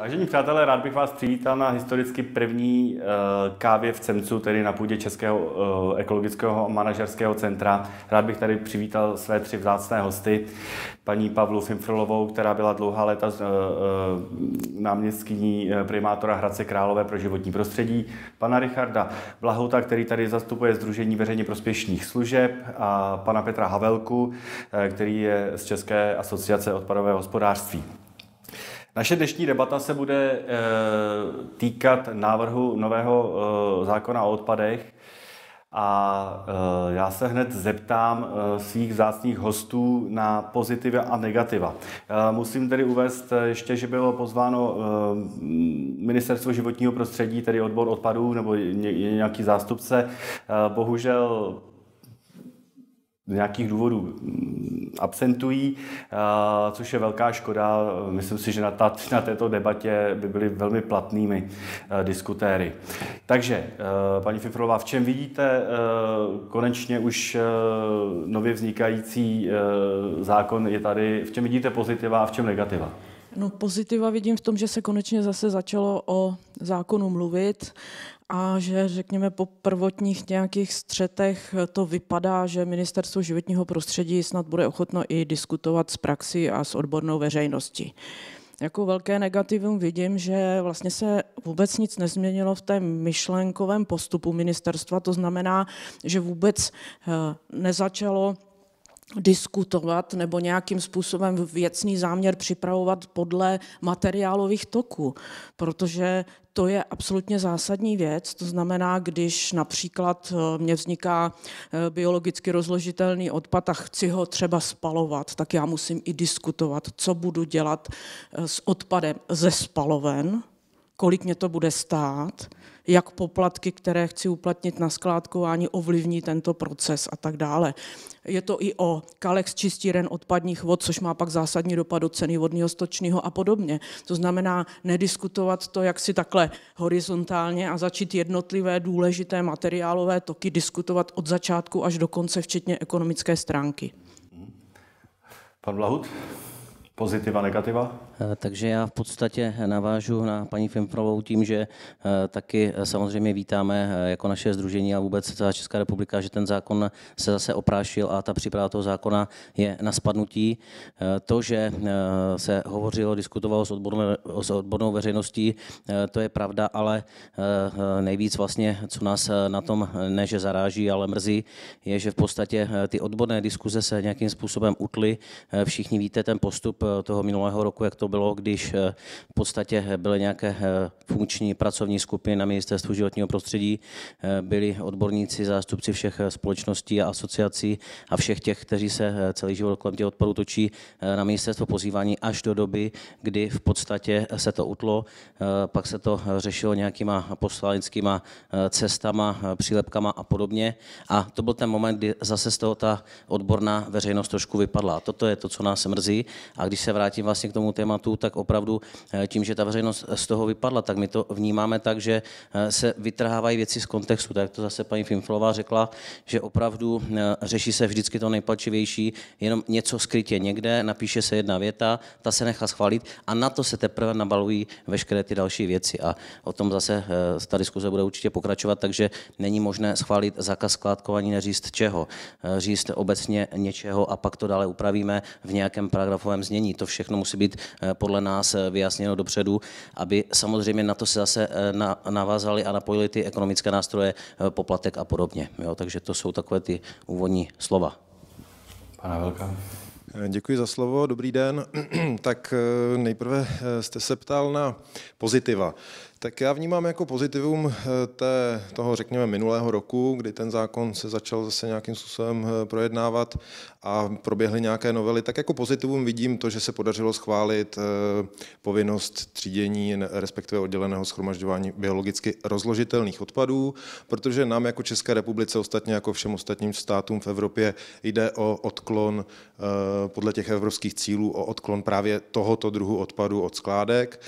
Vážení přátelé, rád bych vás přivítal na historicky první kávě v CEMCu, tedy na půdě Českého ekologického manažerského centra. Rád bych tady přivítal své 3 vzácné hosty. Paní Pavlu Fimfrlovou, která byla dlouhá léta náměstkyní primátora Hradce Králové pro životní prostředí. Pana Richarda Blahouta, který tady zastupuje Sdružení veřejně prospěšných služeb. A pana Petra Havelku, který je z České asociace odpadového hospodářství. Naše dnešní debata se bude týkat návrhu nového zákona o odpadech a já se hned zeptám svých vzácných hostů na pozitiva a negativa. Musím tedy uvést ještě, že bylo pozváno Ministerstvo životního prostředí, tedy odbor odpadů nebo nějaký zástupce. Bohužel z nějakých důvodů absentují, což je velká škoda. Myslím si, že na této debatě by byli velmi platnými diskutéry. Takže, paní Fimfrlová, v čem vidíte konečně už nově vznikající zákon je tady, v čem vidíte pozitiva a v čem negativa? No, pozitiva vidím v tom, že se konečně zase začalo o zákonu mluvit a že, řekněme, po prvotních nějakých střetech to vypadá, že Ministerstvo životního prostředí snad bude ochotno i diskutovat s praxí a s odbornou veřejností. Jako velké negativum vidím, že vlastně se vůbec nic nezměnilo v té myšlenkovém postupu ministerstva, to znamená, že vůbec nezačalo diskutovat nebo nějakým způsobem věcný záměr připravovat podle materiálových toků, protože to je absolutně zásadní věc. To znamená, když například mně vzniká biologicky rozložitelný odpad a chci ho třeba spalovat, tak já musím i diskutovat, co budu dělat s odpadem ze spaloven, kolik mě to bude stát, jak poplatky, které chci uplatnit na skládkování, ovlivní tento proces a tak dále. Je to i o Kalex čistíren odpadních vod, což má pak zásadní dopad do ceny vodního, stočného a podobně. To znamená nediskutovat to jaksi takhle horizontálně a začít jednotlivé důležité materiálové toky diskutovat od začátku až do konce, včetně ekonomické stránky. Pan Blahut? Pozitiva, negativa? Takže já v podstatě navážu na paní Fimfrovou tím, že taky samozřejmě vítáme jako naše sdružení a vůbec celá Česká republika, že ten zákon se zase oprášil a ta příprava toho zákona je na spadnutí. To, že se hovořilo, diskutovalo s odbornou veřejností, to je pravda, ale nejvíc vlastně, co nás na tom ne, že zaráží, ale mrzí, je, že v podstatě ty odborné diskuze se nějakým způsobem utly. Všichni víte ten postup toho minulého roku, jak to bylo, když v podstatě byly nějaké funkční pracovní skupiny na Ministerstvu životního prostředí, byli odborníci, zástupci všech společností a asociací a všech těch, kteří se celý život kolem těch odpadů točí na ministerstvo pozývání až do doby, kdy v podstatě se to utlo, pak se to řešilo nějakýma poslaneckýma cestama, přílepkama a podobně a to byl ten moment, kdy zase z toho ta odborná veřejnost trošku vypadla. Toto je to, co nás mrzí a když se vrátím vlastně k tomu tématu, tak opravdu tím, že ta veřejnost z toho vypadla, tak my to vnímáme tak, že se vytrhávají věci z kontextu. Tak to zase paní Fimflová řekla, že opravdu řeší se vždycky to nejpalčivější, jenom něco skrytě někde, napíše se jedna věta, ta se nechá schválit a na to se teprve nabalují veškeré ty další věci. A o tom zase ta diskuze bude určitě pokračovat, takže není možné schválit zákaz skládkování, neříct čeho, říct obecně něčeho a pak to dále upravíme v nějakém paragrafovém znění. To všechno musí být podle nás vyjasněno dopředu, aby samozřejmě na to se zase navázali a napojili ty ekonomické nástroje, poplatek a podobně. Jo, takže to jsou takové ty úvodní slova. Pana Velka. Děkuji za slovo, dobrý den. Tak nejprve jste se ptal na pozitiva. Tak já vnímám jako pozitivum toho, řekněme, minulého roku, kdy ten zákon se začal zase nějakým způsobem projednávat a proběhly nějaké novely, tak jako pozitivum vidím to, že se podařilo schválit povinnost třídění, respektive odděleného shromažďování biologicky rozložitelných odpadů, protože nám jako České republice, ostatně jako všem ostatním státům v Evropě, jde o odklon podle těch evropských cílů, o odklon právě tohoto druhu odpadu od skládek.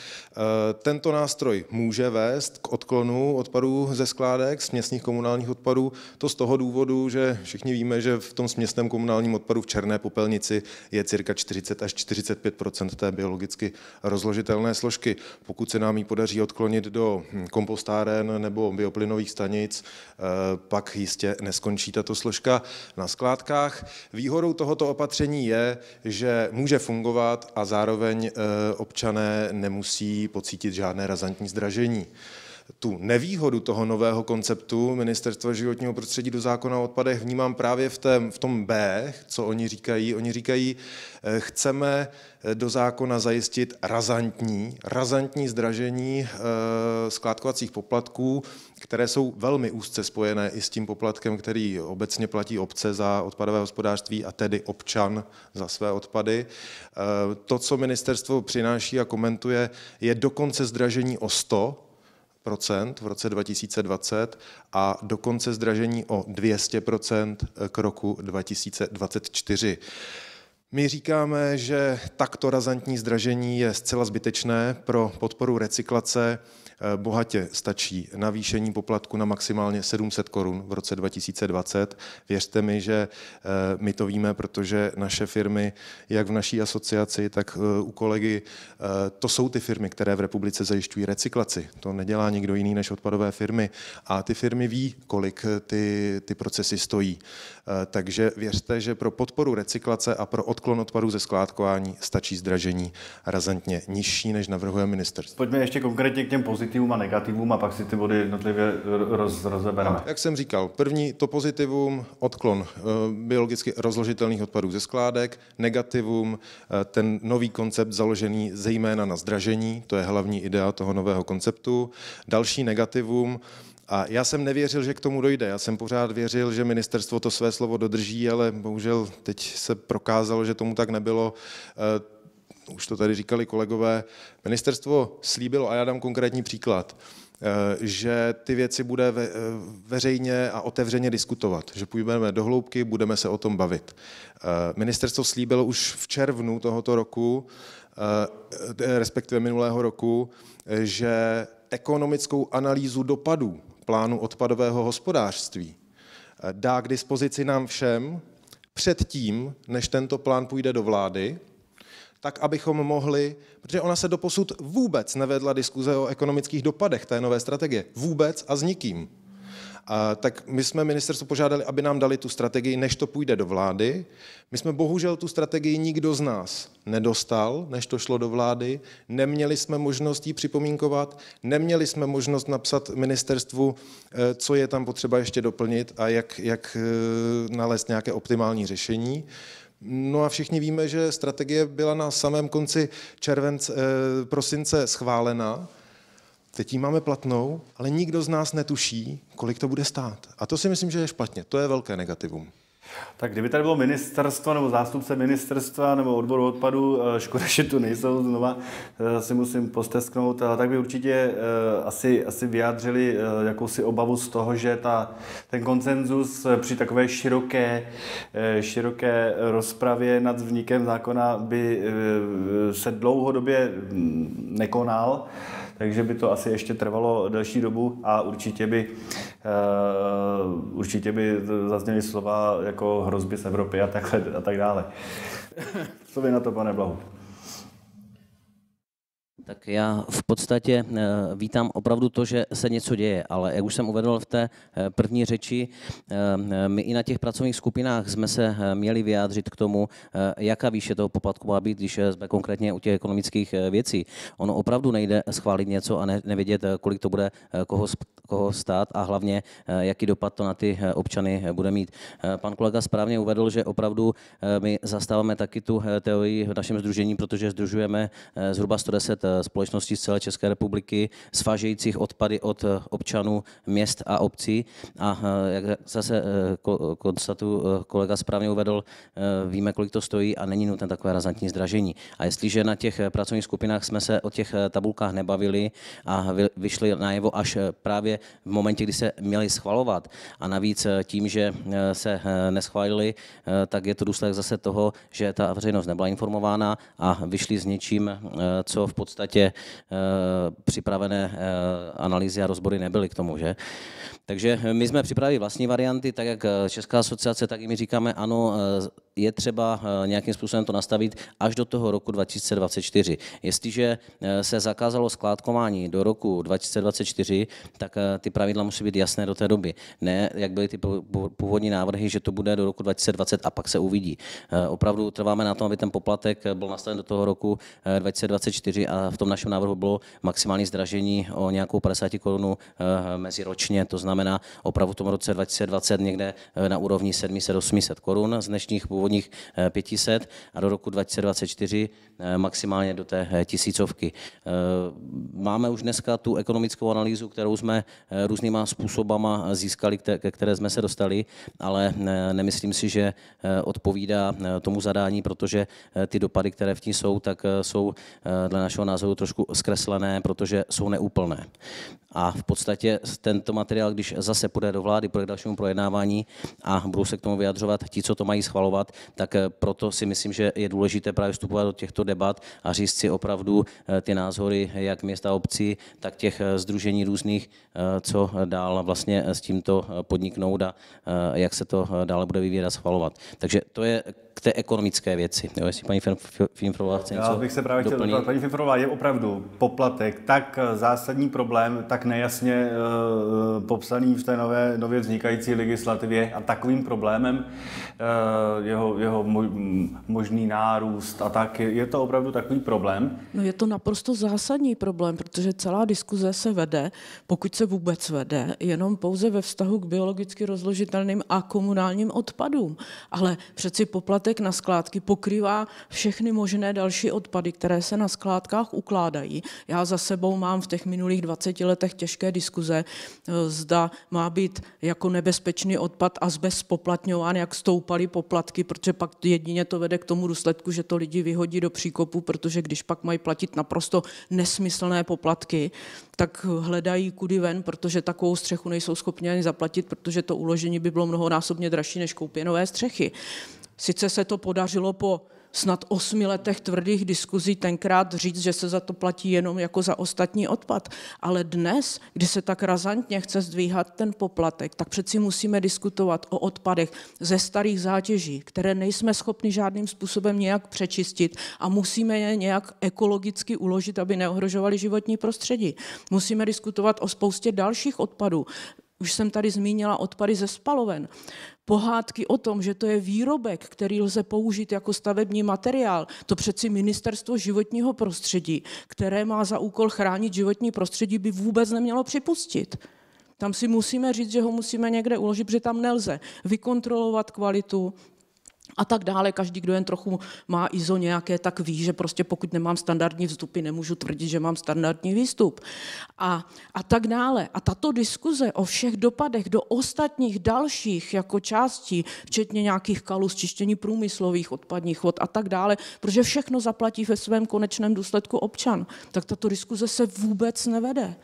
Tento nástroj může vést k odklonu odpadů ze skládek, směsných komunálních odpadů. To z toho důvodu, že všichni víme, že v tom směsném komunálním odpadu v černé popelnici je cirka 40 až 45 % té biologicky rozložitelné složky. Pokud se nám ji podaří odklonit do kompostáren nebo bioplynových stanic, pak jistě neskončí tato složka na skládkách. Výhodou tohoto opatření je, že může fungovat a zároveň občané nemusí pocítit žádné razantní zdražení. Tu nevýhodu toho nového konceptu Ministerstva životního prostředí do zákona o odpadech vnímám právě v tom B, co oni říkají. Oni říkají, chceme do zákona zajistit razantní zdražení skládkovacích poplatků, které jsou velmi úzce spojené i s tím poplatkem, který obecně platí obce za odpadové hospodářství a tedy občan za své odpady. To, co ministerstvo přináší a komentuje, je dokonce zdražení o 100% v roce 2020 a dokonce zdražení o 200% k roku 2024. My říkáme, že takto razantní zdražení je zcela zbytečné. Pro podporu recyklace bohatě stačí navýšení poplatku na maximálně 700 korun v roce 2020. Věřte mi, že my to víme, protože naše firmy, jak v naší asociaci, tak u kolegy, to jsou ty firmy, které v republice zajišťují recyklaci. To nedělá nikdo jiný než odpadové firmy. A ty firmy ví, kolik ty procesy stojí. Takže věřte, že pro podporu recyklace a pro odklon odpadů ze skládkování stačí zdražení razantně nižší, než navrhuje ministerstvo. Pojďme ještě konkrétně k těm pozitivům a negativům a pak si ty body jednotlivě rozebereme. Jak jsem říkal, první to pozitivum, odklon biologicky rozložitelných odpadů ze skládek, negativum, ten nový koncept založený zejména na zdražení, to je hlavní idea toho nového konceptu. Další negativum, a já jsem nevěřil, že k tomu dojde. Já jsem pořád věřil, že ministerstvo to své slovo dodrží, ale bohužel teď se prokázalo, že tomu tak nebylo. Už to tady říkali kolegové. Ministerstvo slíbilo, a já dám konkrétní příklad, že ty věci bude veřejně a otevřeně diskutovat, že půjdeme do hloubky, budeme se o tom bavit. Ministerstvo slíbilo už v červnu tohoto roku, respektive minulého roku, že ekonomickou analýzu dopadů plánu odpadového hospodářství dá k dispozici nám všem předtím, než tento plán půjde do vlády, tak abychom mohli, protože ona se doposud vůbec nevedla diskuze o ekonomických dopadech té nové strategie. Vůbec a s nikým. Tak my jsme ministerstvo požádali, aby nám dali tu strategii, než to půjde do vlády. My jsme bohužel tu strategii nikdo z nás nedostal, než to šlo do vlády. Neměli jsme možnost ji připomínkovat, neměli jsme možnost napsat ministerstvu, co je tam potřeba ještě doplnit a jak nalézt nějaké optimální řešení. No a všichni víme, že strategie byla na samém konci prosince schválena. Teď ji máme platnou, ale nikdo z nás netuší, kolik to bude stát. A to si myslím, že je špatně. To je velké negativum. Tak kdyby tady bylo ministerstvo nebo zástupce ministerstva nebo odboru odpadu, škoda, že tu nejsou, znova si musím postesknout, tak by určitě asi vyjádřili jakousi obavu z toho, že ten konsenzus při takové široké rozpravě nad vznikem zákona by se dlouhodobě nekonal. Takže by to asi ještě trvalo delší dobu a určitě by zazněly slova jako hrozby z Evropy a tak dále. Co vy na to, pane Blahu? Tak já v podstatě vítám opravdu to, že se něco děje, ale jak už jsem uvedl v té první řeči, my i na těch pracovních skupinách jsme se měli vyjádřit k tomu, jaká výše toho poplatku má být, když jsme konkrétně u těch ekonomických věcí. Ono opravdu nejde schválit něco a nevědět, kolik to bude koho stát a hlavně, jaký dopad to na ty občany bude mít. Pan kolega správně uvedl, že opravdu my zastáváme taky tu teorii v našem sdružení, protože sdružujeme zhruba 110 společností z celé České republiky, svážejících odpady od občanů měst a obcí. A jak zase kolega správně uvedl, víme, kolik to stojí a není nutné takové razantní zdražení. A jestliže na těch pracovních skupinách jsme se o těch tabulkách nebavili a vyšli najevo až právě v momentě, kdy se měli schvalovat a navíc tím, že se neschválili, tak je to důsledek zase toho, že ta veřejnost nebyla informována a vyšli s něčím, co v podstatě podstatě připravené analýzy a rozbory nebyly k tomu, že? Takže my jsme připravili vlastní varianty, tak jak Česká asociace, tak i my říkáme, ano, je třeba nějakým způsobem to nastavit až do toho roku 2024. Jestliže se zakázalo skládkování do roku 2024, tak ty pravidla musí být jasné do té doby. Ne, jak byly ty původní návrhy, že to bude do roku 2020 a pak se uvidí. Opravdu trváme na tom, aby ten poplatek byl nastaven do toho roku 2024 a v tom našem návrhu bylo maximální zdražení o nějakou 50 korun meziročně, to znamená opravdu v tom roce 2020 někde na úrovni 700-800 korun z dnešních původních 500 a do roku 2024 maximálně do té tisícovky. Máme už dneska tu ekonomickou analýzu, kterou jsme různýma způsobama získali, ke které jsme se dostali, ale nemyslím si, že odpovídá tomu zadání, protože ty dopady, které v ní jsou, tak jsou dle našeho názoru trošku zkreslené, protože jsou neúplné. A v podstatě tento materiál, když zase půjde do vlády pro dalšímu projednávání a budou se k tomu vyjadřovat ti, co to mají schvalovat, tak proto si myslím, že je důležité právě vstupovat do těchto debat a říct si opravdu ty názory jak měst a obcí, tak těch sdružení různých, co dál vlastně s tímto podniknout a jak se to dále bude vyvíjet a schvalovat. Takže to je k té ekonomické věci. Jo, jestli paní Fimfrová chce něco Já bych se právě chtěl doplnit. Paní Fimfrová, je opravdu poplatek tak zásadní problém, tak nejasně popsaný v té nově vznikající legislativě a takovým problémem jeho možný nárůst a tak, je to opravdu takový problém? No je to naprosto zásadní problém, protože celá diskuze se vede, pokud se vůbec vede, jenom pouze ve vztahu k biologicky rozložitelným a komunálním odpadům. Ale přeci poplatek na skládky pokrývá všechny možné další odpady, které se na skládkách ukládají. Já za sebou mám v těch minulých 20 letech těžké diskuze, zda má být jako nebezpečný odpad azbest spoplatňován, jak stoupaly poplatky, protože pak jedině to vede k tomu důsledku, že to lidi vyhodí do příkopu, protože když pak mají platit naprosto nesmyslné poplatky, tak hledají kudy ven, protože takovou střechu nejsou schopni ani zaplatit, protože to uložení by bylo mnohonásobně dražší než koupě nové střechy. Sice se to podařilo po snad 8 letech tvrdých diskuzí tenkrát říct, že se za to platí jenom jako za ostatní odpad. Ale dnes, kdy se tak razantně chce zdvíhat ten poplatek, tak přeci musíme diskutovat o odpadech ze starých zátěží, které nejsme schopni žádným způsobem nějak přečistit a musíme je nějak ekologicky uložit, aby neohrožovali životní prostředí. Musíme diskutovat o spoustě dalších odpadů. Už jsem tady zmínila odpady ze spaloven. Pohádky o tom, že to je výrobek, který lze použít jako stavební materiál, to přeci Ministerstvo životního prostředí, které má za úkol chránit životní prostředí, by vůbec nemělo připustit. Tam si musíme říct, že ho musíme někde uložit, protože tam nelze vykontrolovat kvalitu a tak dále. Každý, kdo jen trochu má ISO nějaké, tak ví, že prostě pokud nemám standardní vstupy, nemůžu tvrdit, že mám standardní výstup. A tak dále. A tato diskuze o všech dopadech do ostatních dalších jako částí, včetně nějakých kalus, čištění průmyslových odpadních vod a tak dále, protože všechno zaplatí ve svém konečném důsledku občan, tak tato diskuze se vůbec nevede.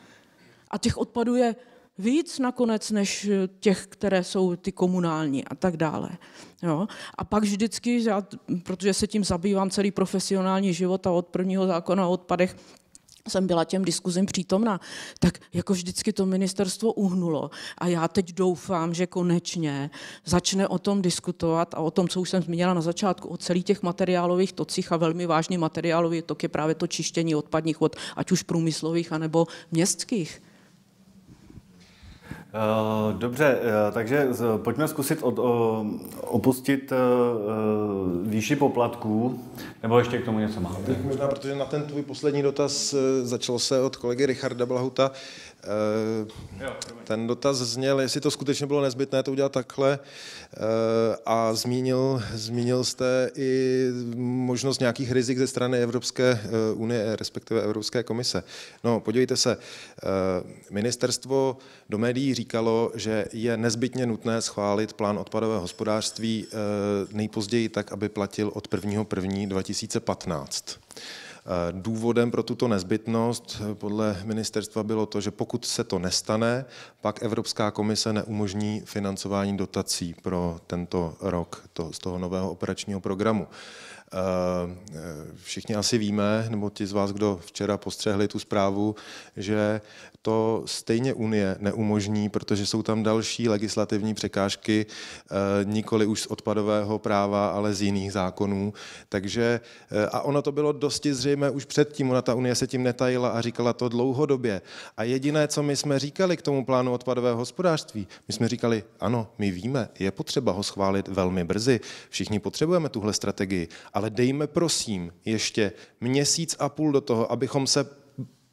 A těch odpadů je víc nakonec než těch, které jsou ty komunální a tak dále. Jo? A pak vždycky, protože se tím zabývám celý profesionální život a od prvního zákona o odpadech jsem byla těm diskuzím přítomna, tak jako vždycky to ministerstvo uhnulo. A já teď doufám, že konečně začne o tom diskutovat a o tom, co už jsem zmínila na začátku, o celých těch materiálových tocích a velmi vážný materiálový tok je právě to čištění odpadních vod, ať už průmyslových, anebo městských. Dobře, takže pojďme zkusit opustit výši poplatků, nebo ještě k tomu něco máte? Možná, protože na ten tvůj poslední dotaz začal se od kolegy Richarda Blahuta. Ten dotaz zněl, jestli to skutečně bylo nezbytné to udělat takhle a zmínil jste i možnost nějakých rizik ze strany Evropské unie, respektive Evropské komise. No, podívejte se, ministerstvo do médií říkalo, že je nezbytně nutné schválit plán odpadového hospodářství nejpozději tak, aby platil od 1.1.2015. Důvodem pro tuto nezbytnost podle ministerstva bylo to, že pokud se to nestane, pak Evropská komise neumožní financování dotací pro tento rok z toho nového operačního programu. Všichni asi víme, nebo ti z vás, kdo včera postřehli tu zprávu, že to stejně Unie neumožní, protože jsou tam další legislativní překážky, nikoli už z odpadového práva, ale z jiných zákonů. Takže, a ono to bylo dosti zřejmé už předtím, ta Unie se tím netajila a říkala to dlouhodobě. A jediné, co my jsme říkali k tomu plánu odpadového hospodářství, my jsme říkali, ano, my víme, je potřeba ho schválit velmi brzy, všichni potřebujeme tuhle strategii, ale dejme prosím ještě měsíc a půl do toho, abychom se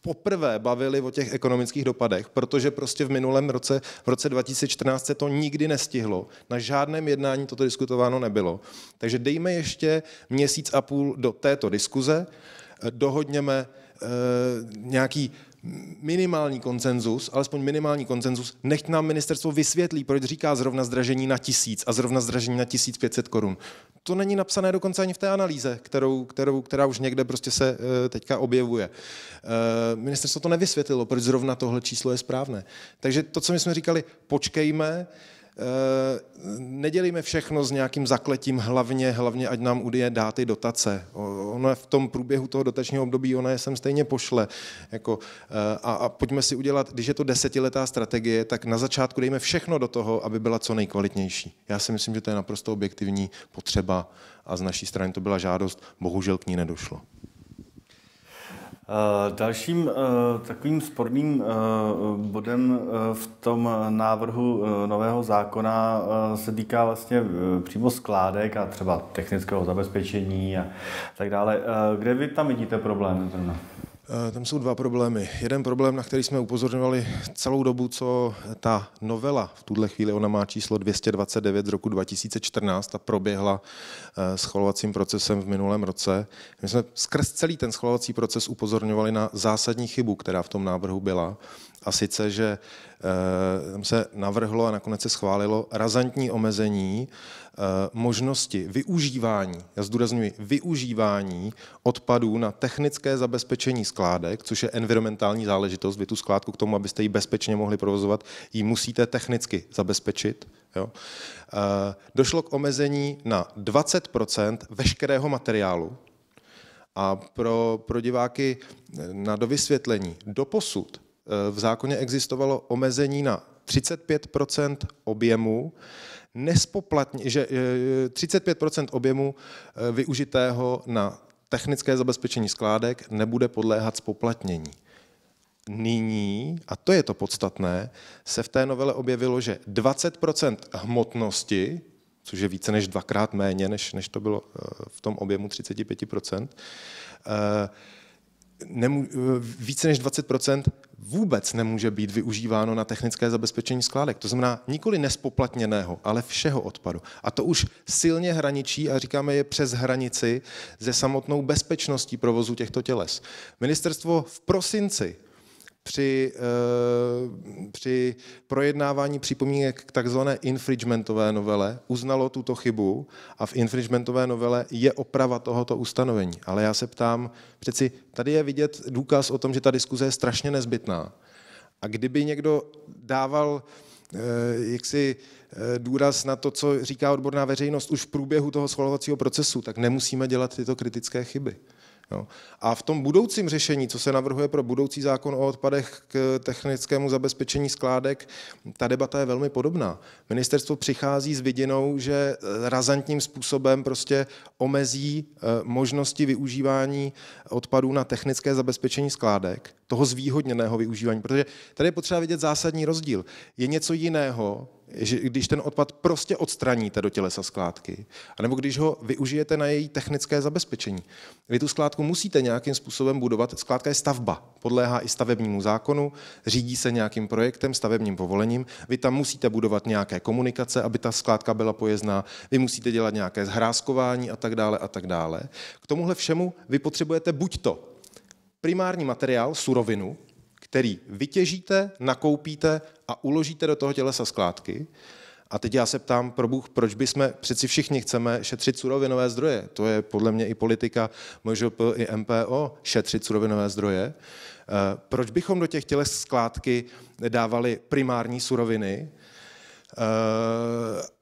poprvé bavili o těch ekonomických dopadech, protože prostě v minulém roce, v roce 2014 se to nikdy nestihlo. Na žádném jednání toto diskutováno nebylo. Takže dejme ještě měsíc a půl do této diskuze, dohodněme nějaký minimální konsenzus, alespoň minimální konsenzus, nechť nám ministerstvo vysvětlí, proč říká zrovna zdražení na 1000 a zrovna zdražení na 1500 korun. To není napsané dokonce ani v té analýze, která už někde prostě se teďka objevuje. Ministerstvo to nevysvětlilo, proč zrovna tohle číslo je správné. Takže to, co my jsme říkali, počkejme, nedělíme všechno s nějakým zakletím, hlavně ať nám Unie dá ty dotace. Ono je v tom průběhu toho dotačního období, ona je sem stejně pošle. A pojďme si udělat, když je to 10letá strategie, tak na začátku dejme všechno do toho, aby byla co nejkvalitnější. Já si myslím, že to je naprosto objektivní potřeba a z naší strany to byla žádost, bohužel k ní nedošlo. Dalším takovým sporným bodem v tom návrhu nového zákona se týká vlastně přímo skládek a třeba technického zabezpečení a tak dále. Kde vy tam vidíte problém? Tam jsou dva problémy. Jeden problém, na který jsme upozorňovali celou dobu, co ta novela, v tuhle chvíli ona má číslo 229 z roku 2014 a proběhla schvalovacím procesem v minulém roce. My jsme skrz celý ten schvalovací proces upozorňovali na zásadní chybu, která v tom návrhu byla. A sice, že tam se navrhlo a nakonec se schválilo razantní omezení možnosti využívání, já zdůrazňuji, využívání odpadů na technické zabezpečení skládek, což je environmentální záležitost. Vy tu skládku k tomu, abyste ji bezpečně mohli provozovat, ji musíte technicky zabezpečit. Jo. Došlo k omezení na 20% veškerého materiálu. A pro diváky na dovysvětlení, doposud v zákoně existovalo omezení na 35% objemu, že 35% objemu využitého na technické zabezpečení skládek nebude podléhat zpoplatnění. Nyní, a to je to podstatné, se v té novele objevilo, že 20% hmotnosti, což je více než dvakrát méně, než to bylo v tom objemu 35%, více než 20% vůbec nemůže být využíváno na technické zabezpečení skládek. To znamená nikoli nespoplatněného, ale všeho odpadu. A to už silně hraničí, a říkáme je přes hranici, se samotnou bezpečností provozu těchto těles. Ministerstvo v prosinci při projednávání připomínek k takzvané infringementové novele uznalo tuto chybu a v infringementové novele je oprava tohoto ustanovení. Ale já se ptám, přeci tady je vidět důkaz o tom, že ta diskuze je strašně nezbytná. A kdyby někdo dával jaksi důraz na to, co říká odborná veřejnost už v průběhu toho schvalovacího procesu, tak nemusíme dělat tyto kritické chyby. Jo. A v tom budoucím řešení, co se navrhuje pro budoucí zákon o odpadech k technickému zabezpečení skládek, ta debata je velmi podobná. Ministerstvo přichází s vidinou, že razantním způsobem prostě omezí možnosti využívání odpadů na technické zabezpečení skládek, toho zvýhodněného využívání, protože tady je potřeba vidět zásadní rozdíl. Je něco jiného, že když ten odpad prostě odstraníte do tělesa skládky, anebo když ho využijete na její technické zabezpečení. Vy tu skládku musíte nějakým způsobem budovat. Skládka je stavba, podléhá i stavebnímu zákonu, řídí se nějakým projektem, stavebním povolením. Vy tam musíte budovat nějaké komunikace, aby ta skládka byla pojezdná. Vy musíte dělat nějaké zhrázkování a tak dále a tak dále. K tomuhle všemu vy potřebujete buď to primární materiál, surovinu, který vytěžíte, nakoupíte a uložíte do toho tělesa skládky. A teď já se ptám, probůh, proč bychom, přeci všichni chceme šetřit surovinové zdroje. To je podle mě i politika MŽP i MPO, šetřit surovinové zdroje. Proč bychom do těch těles skládky dávali primární suroviny?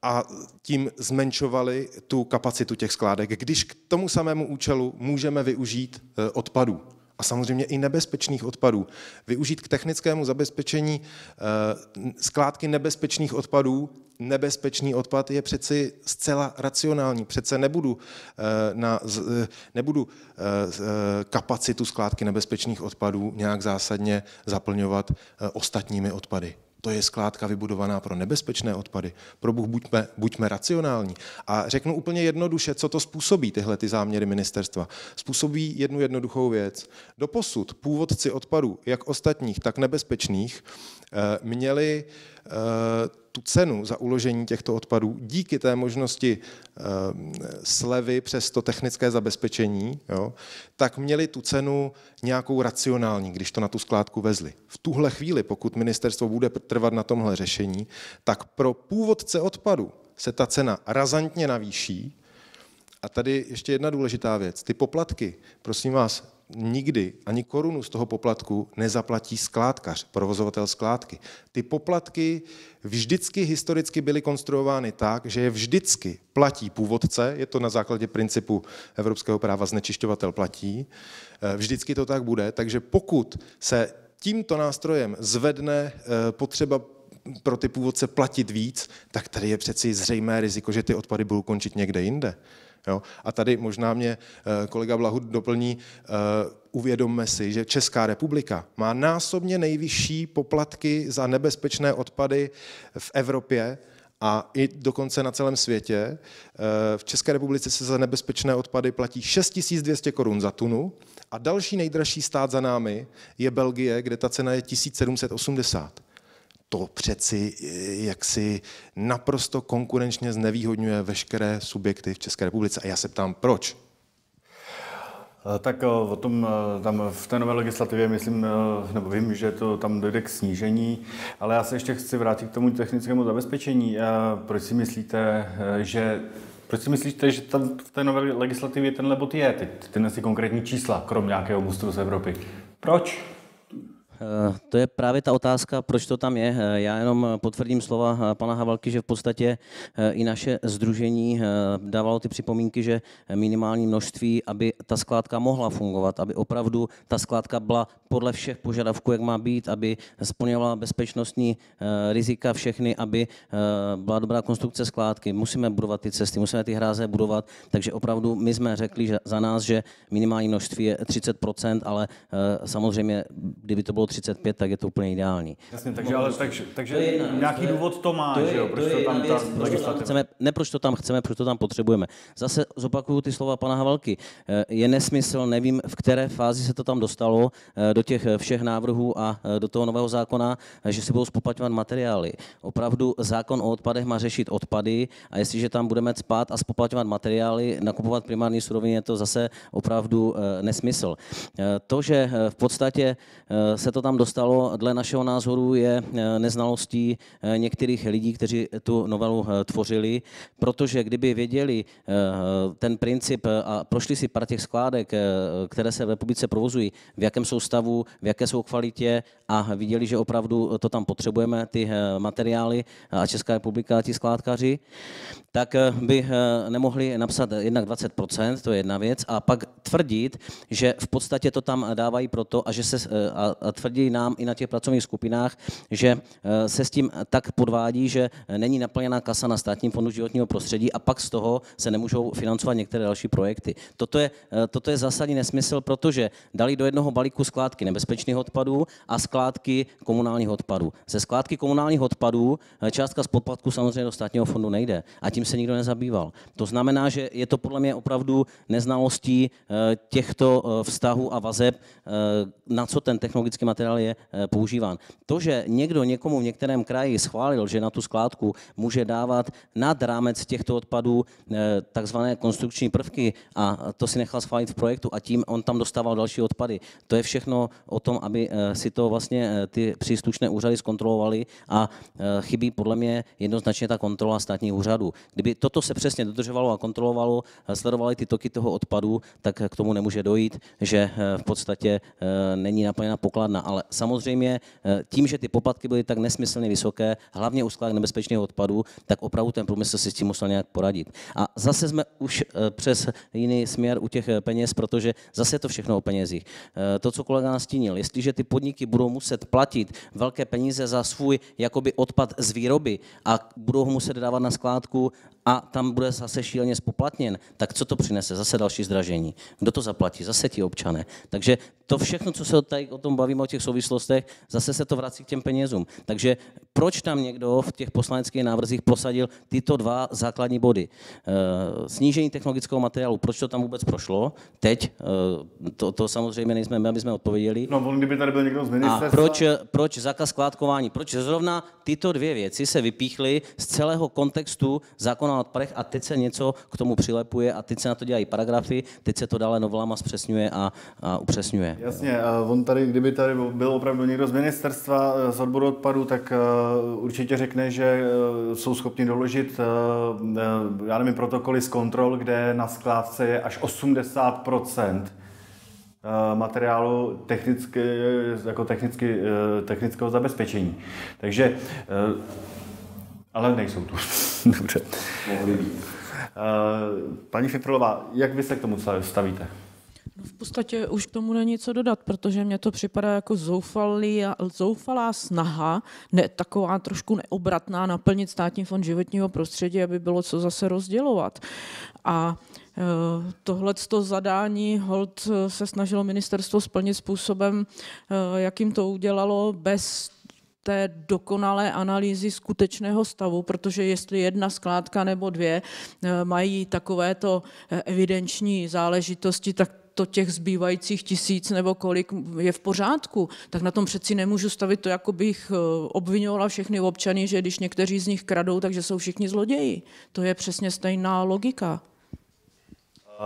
a tím zmenšovali tu kapacitu těch skládek, když k tomu samému účelu můžeme využít odpadů. A samozřejmě i nebezpečných odpadů. Využít k technickému zabezpečení skládky nebezpečných odpadů. Nebezpečný odpad je přeci zcela racionální. Přece nebudu kapacitu skládky nebezpečných odpadů nějak zásadně zaplňovat ostatními odpady. To je skládka vybudovaná pro nebezpečné odpady. Pro Bůh, buďme racionální. A řeknu úplně jednoduše, co to způsobí, tyhle ty záměry ministerstva. Způsobí jednu jednoduchou věc. Doposud původci odpadů, jak ostatních, tak nebezpečných, měli tu cenu za uložení těchto odpadů díky té možnosti slevy přes to technické zabezpečení, jo, tak měli tu cenu nějakou racionální, když to na tu skládku vezli. V tuhle chvíli, pokud ministerstvo bude trvat na tomhle řešení, tak pro původce odpadu se ta cena razantně navýší. A tady ještě jedna důležitá věc. Ty poplatky, prosím vás, nikdy ani korunu z toho poplatku nezaplatí skládkař, provozovatel skládky. Ty poplatky vždycky historicky byly konstruovány tak, že je vždycky platí původce, je to na základě principu evropského práva znečišťovatel platí, vždycky to tak bude, takže pokud se tímto nástrojem zvedne potřeba pro ty původce platit víc, tak tady je přeci zřejmé riziko, že ty odpady budou končit někde jinde. Jo? A tady možná mě kolega Blahut doplní, uvědomme si, že Česká republika má násobně nejvyšší poplatky za nebezpečné odpady v Evropě a i dokonce na celém světě. V České republice se za nebezpečné odpady platí 6200 korun za tunu a další nejdražší stát za námi je Belgie, kde ta cena je 1780. To přeci jaksi naprosto konkurenčně znevýhodňuje veškeré subjekty v České republice. A já se ptám, proč? Tak o tom tam v té nové legislativě myslím, nebo vím, že to tam dojde k snížení, ale já se ještě chci vrátit k tomu technickému zabezpečení. Proč si myslíte, že tam v té nové legislativě tenhle bod je? Ty si konkrétní čísla, krom nějakého mustru z Evropy. Proč? To je právě ta otázka, proč to tam je. Já jenom potvrdím slova pana Havelky, že v podstatě i naše sdružení dávalo ty připomínky, že minimální množství, aby ta skládka mohla fungovat, aby opravdu ta skládka byla podle všech požadavků, jak má být, aby splňovala bezpečnostní rizika všechny, aby byla dobrá konstrukce skládky. Musíme budovat ty cesty, musíme ty hráze budovat, takže opravdu my jsme řekli že za nás, že minimální množství je 30%, ale samozřejmě, kdyby to bylo 35, tak je to úplně ideální. Jasně, takže nějaký důvod to má, že jo? Proč to tam ta legislativa? Ne, proč to tam chceme, proč to tam potřebujeme. Zase zopakuju ty slova pana Havelky. Je nesmysl, nevím, v které fázi se to tam dostalo, do těch všech návrhů a do toho nového zákona, že si budou spoplatňovat materiály. Opravdu zákon o odpadech má řešit odpady a jestliže tam budeme cpát a spoplatňovat materiály, nakupovat primární suroviny, je to zase opravdu nesmysl. To, že v podstatě se to tam dostalo, dle našeho názoru je neznalostí některých lidí, kteří tu novelu tvořili, protože kdyby věděli ten princip a prošli si pár těch skládek, které se v republice provozují, v jakém jsou stavu, v jaké jsou kvalitě a viděli, že opravdu to tam potřebujeme, ty materiály a Česká republika a ti skládkaři, tak by nemohli napsat jednak 20%, to je jedna věc, a pak tvrdit, že v podstatě to tam dávají proto a že se a tvrdí nám i na těch pracovních skupinách, že se s tím tak podvádí, že není naplněná kasa na Státním fondu životního prostředí a pak z toho se nemůžou financovat některé další projekty. Toto je zásadní nesmysl, protože dali do jednoho balíku skládky nebezpečných odpadů a skládky komunálních odpadů. Ze skládky komunálních odpadů částka z poplatku samozřejmě do Státního fondu nejde a tím se nikdo nezabýval. To znamená, že je to podle mě opravdu neznalostí těchto vztahů a vazeb, na co ten technologický materiál je používán. To, že někdo někomu v některém kraji schválil, že na tu skládku může dávat nad rámec těchto odpadů takzvané konstrukční prvky a to si nechal schválit v projektu a tím on tam dostával další odpady. To je všechno o tom, aby si to vlastně ty příslušné úřady zkontrolovali a chybí podle mě jednoznačně ta kontrola státních úřadů. Kdyby toto se přesně dodržovalo a kontrolovalo, sledovali ty toky toho odpadu, tak k tomu nemůže dojít, že v podstatě není naplněna pokladna. ale samozřejmě tím, že ty poplatky byly tak nesmyslně vysoké, hlavně u skládek nebezpečného odpadu, tak opravdu ten průmysl si s tím musel nějak poradit. A zase jsme už přes jiný směr u těch peněz, protože zase je to všechno o penězích. To, co kolega nastínil, jestliže ty podniky budou muset platit velké peníze za svůj jakoby odpad z výroby a budou ho muset dávat na skládku a tam bude zase šíleně spoplatněn, tak co to přinese? Zase další zdražení. Kdo to zaplatí? Zase ti občané. Takže to všechno, co se tady o tom bavíme, o těch souvislostech, zase se to vrací k těm penězům. Takže proč tam někdo v těch poslaneckých návrzích prosadil tyto dva základní body? Snížení technologického materiálu, proč to tam vůbec prošlo? Teď, to samozřejmě nejsme my, aby jsme odpověděli. No, kdyby tady byl někdo z ministerstva. A proč zákaz skládkování? Proč zrovna tyto dvě věci se vypíchly z celého kontextu zákona o odpadech a teď se něco k tomu přilepuje a teď se na to dělají paragrafy, teď se to dále novelama zpřesňuje a upřesňuje. Jasně, kdyby tady byl opravdu někdo z ministerstva, z odboru odpadu, tak určitě řekne, že jsou schopni doložit, já nevím, protokoly z kontrol, kde na skládce je až 80% materiálu technického zabezpečení. Takže, ale nejsou tu. Dobře. Mohli být. Paní Fimfrolová, jak vy se k tomu stavíte? V podstatě už k tomu není co dodat, protože mně to připadá jako zoufalá snaha, taková trošku neobratná, naplnit Státní fond životního prostředí, aby bylo co zase rozdělovat. A tohleto zadání holt se snažilo ministerstvo splnit způsobem, jakým to udělalo, bez té dokonalé analýzy skutečného stavu, protože jestli jedna skládka nebo dvě mají takovéto evidenční záležitosti, tak to těch zbývajících 1000 nebo kolik je v pořádku, tak na tom přeci nemůžu stavit to, jako bych obvinovala všechny občany, že když někteří z nich kradou, takže jsou všichni zloději. To je přesně stejná logika.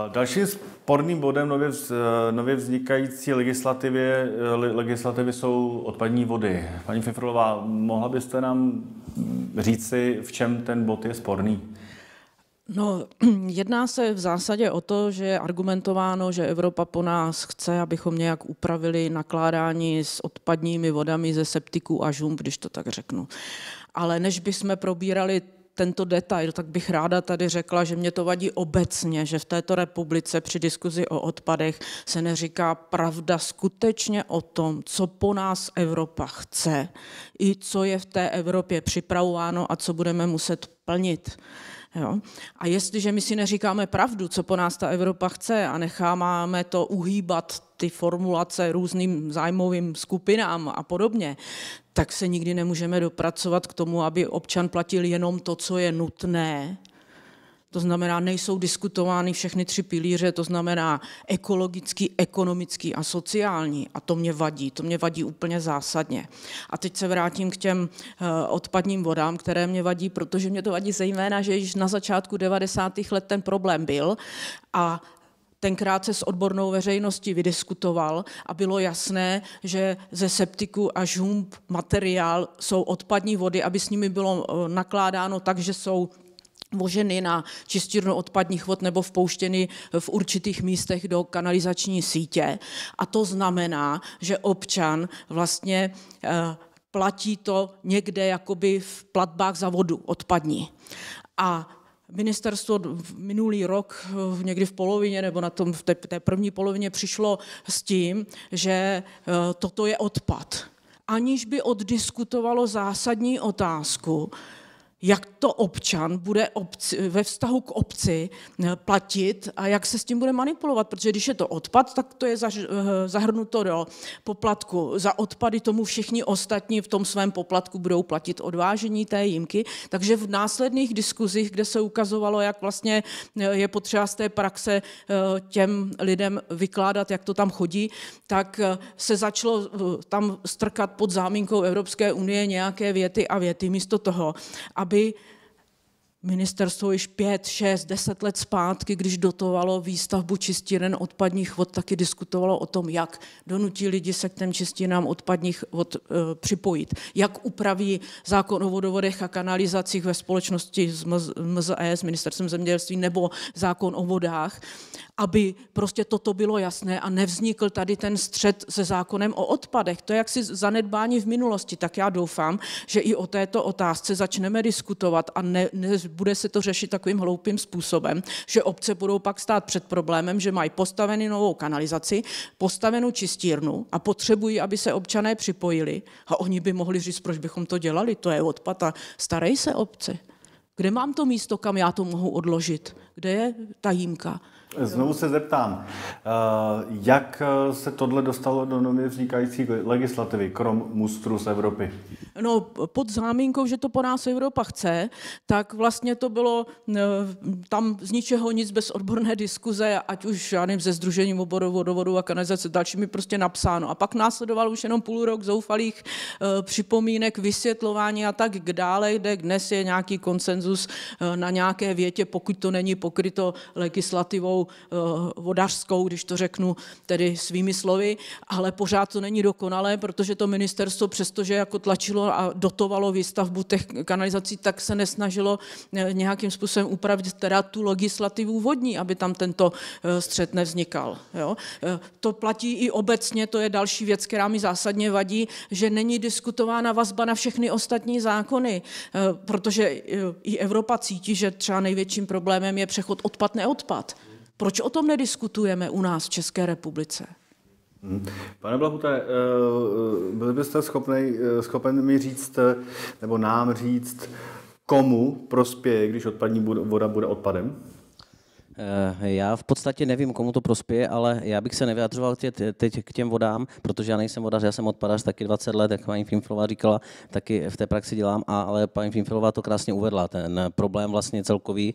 Dalším sporným bodem nově vznikající legislativy jsou odpadní vody. Paní Fimfrolová, mohla byste nám říci, v čem ten bod je sporný? No, jedná se v zásadě o to, že je argumentováno, že Evropa po nás chce, abychom nějak upravili nakládání s odpadními vodami ze septiků a žump, když to tak řeknu. Ale než bychom probírali tento detail, tak bych ráda tady řekla, že mě to vadí obecně, že v této republice při diskuzi o odpadech se neříká pravda skutečně o tom, co po nás Evropa chce, i co je v té Evropě připravováno a co budeme muset plnit. Jo? A jestliže my si neříkáme pravdu, co po nás ta Evropa chce a necháváme to uhýbat ty formulace různým zájmovým skupinám a podobně, tak se nikdy nemůžeme dopracovat k tomu, aby občan platil jenom to, co je nutné. To znamená, nejsou diskutovány všechny 3 pilíře, to znamená ekologický, ekonomický a sociální. A to mě vadí úplně zásadně. A teď se vrátím k těm odpadním vodám, které mě vadí, protože mě to vadí zejména, že již na začátku 90. let ten problém byl a tenkrát se s odbornou veřejností vydiskutoval a bylo jasné, že ze septiku a žump materiál jsou odpadní vody, aby s nimi bylo nakládáno tak, že jsou voženy na čistírnu odpadních vod nebo vpouštěny v určitých místech do kanalizační sítě. A to znamená, že občan vlastně platí to někde jakoby v platbách za vodu odpadní. A ministerstvo minulý rok někdy v polovině nebo v té první polovině přišlo s tím, že toto je odpad. Aniž by oddiskutovalo zásadní otázku, jak to občan bude ve vztahu k obci platit a jak se s tím bude manipulovat, protože když je to odpad, tak to je zahrnuto do poplatku. Za odpady tomu všichni ostatní v tom svém poplatku budou platit odvážení té jímky, takže v následných diskuzích, kde se ukazovalo, jak vlastně je potřeba z té praxe těm lidem vykládat, jak to tam chodí, tak se začalo tam strkat pod záminkou Evropské unie nějaké věty a věty místo toho, aby Ministerstvo již 5, 6, 10 let zpátky, když dotovalo výstavbu čistíren odpadních vod, taky diskutovalo o tom, jak donutí lidi se k těm čistírnám odpadních vod připojit, jak upraví zákon o vodovodech a kanalizacích ve společnosti s MZE, s Ministerstvem zemědělství, nebo zákon o vodách, aby prostě toto bylo jasné a nevznikl tady ten střet se zákonem o odpadech. To je jaksi zanedbání v minulosti, tak já doufám, že i o této otázce začneme diskutovat a bude se to řešit takovým hloupým způsobem, že obce budou pak stát před problémem, že mají postavenou novou kanalizaci, postavenou čistírnu a potřebují, aby se občané připojili a oni by mohli říct, proč bychom to dělali, to je odpad a starej se obce. Kde mám to místo, kam já to mohu odložit? Kde je ta jímka? Znovu se zeptám, jak se tohle dostalo do nově vznikající legislativy, krom mustru z Evropy? No, pod záminkou, že to po nás Evropa chce, tak vlastně to bylo tam z ničeho nic bez odborné diskuze, ať už já nevím, ze Sdružením oboru vodovodu a kanalizace dalšími prostě napsáno. A pak následoval už jenom půl rok zoufalých připomínek, vysvětlování a tak dále, kde dnes je nějaký konsenzus na nějaké větě, pokud to není pokryto legislativou vodařskou, když to řeknu tedy svými slovy, ale pořád to není dokonalé, protože to ministerstvo, přestože jako tlačilo a dotovalo výstavbu těch kanalizací, tak se nesnažilo nějakým způsobem upravit teda tu legislativu vodní, aby tam tento střet nevznikal. Jo? To platí i obecně, to je další věc, která mi zásadně vadí, že není diskutována vazba na všechny ostatní zákony, protože i Evropa cítí, že třeba největším problémem je přechod odpad-neodpad. Proč o tom nediskutujeme u nás v České republice? Pane Blahute, byli byste schopen mi říct, nebo nám říct, komu prospěje, když odpadní voda bude odpadem? Já v podstatě nevím, komu to prospěje, ale já bych se nevyjadřoval teď k těm vodám, protože já nejsem vodař, já jsem odpadař taky 20 let, jak paní Fimflová říkala, taky v té praxi dělám, ale paní Fimflová to krásně uvedla, ten problém vlastně celkový,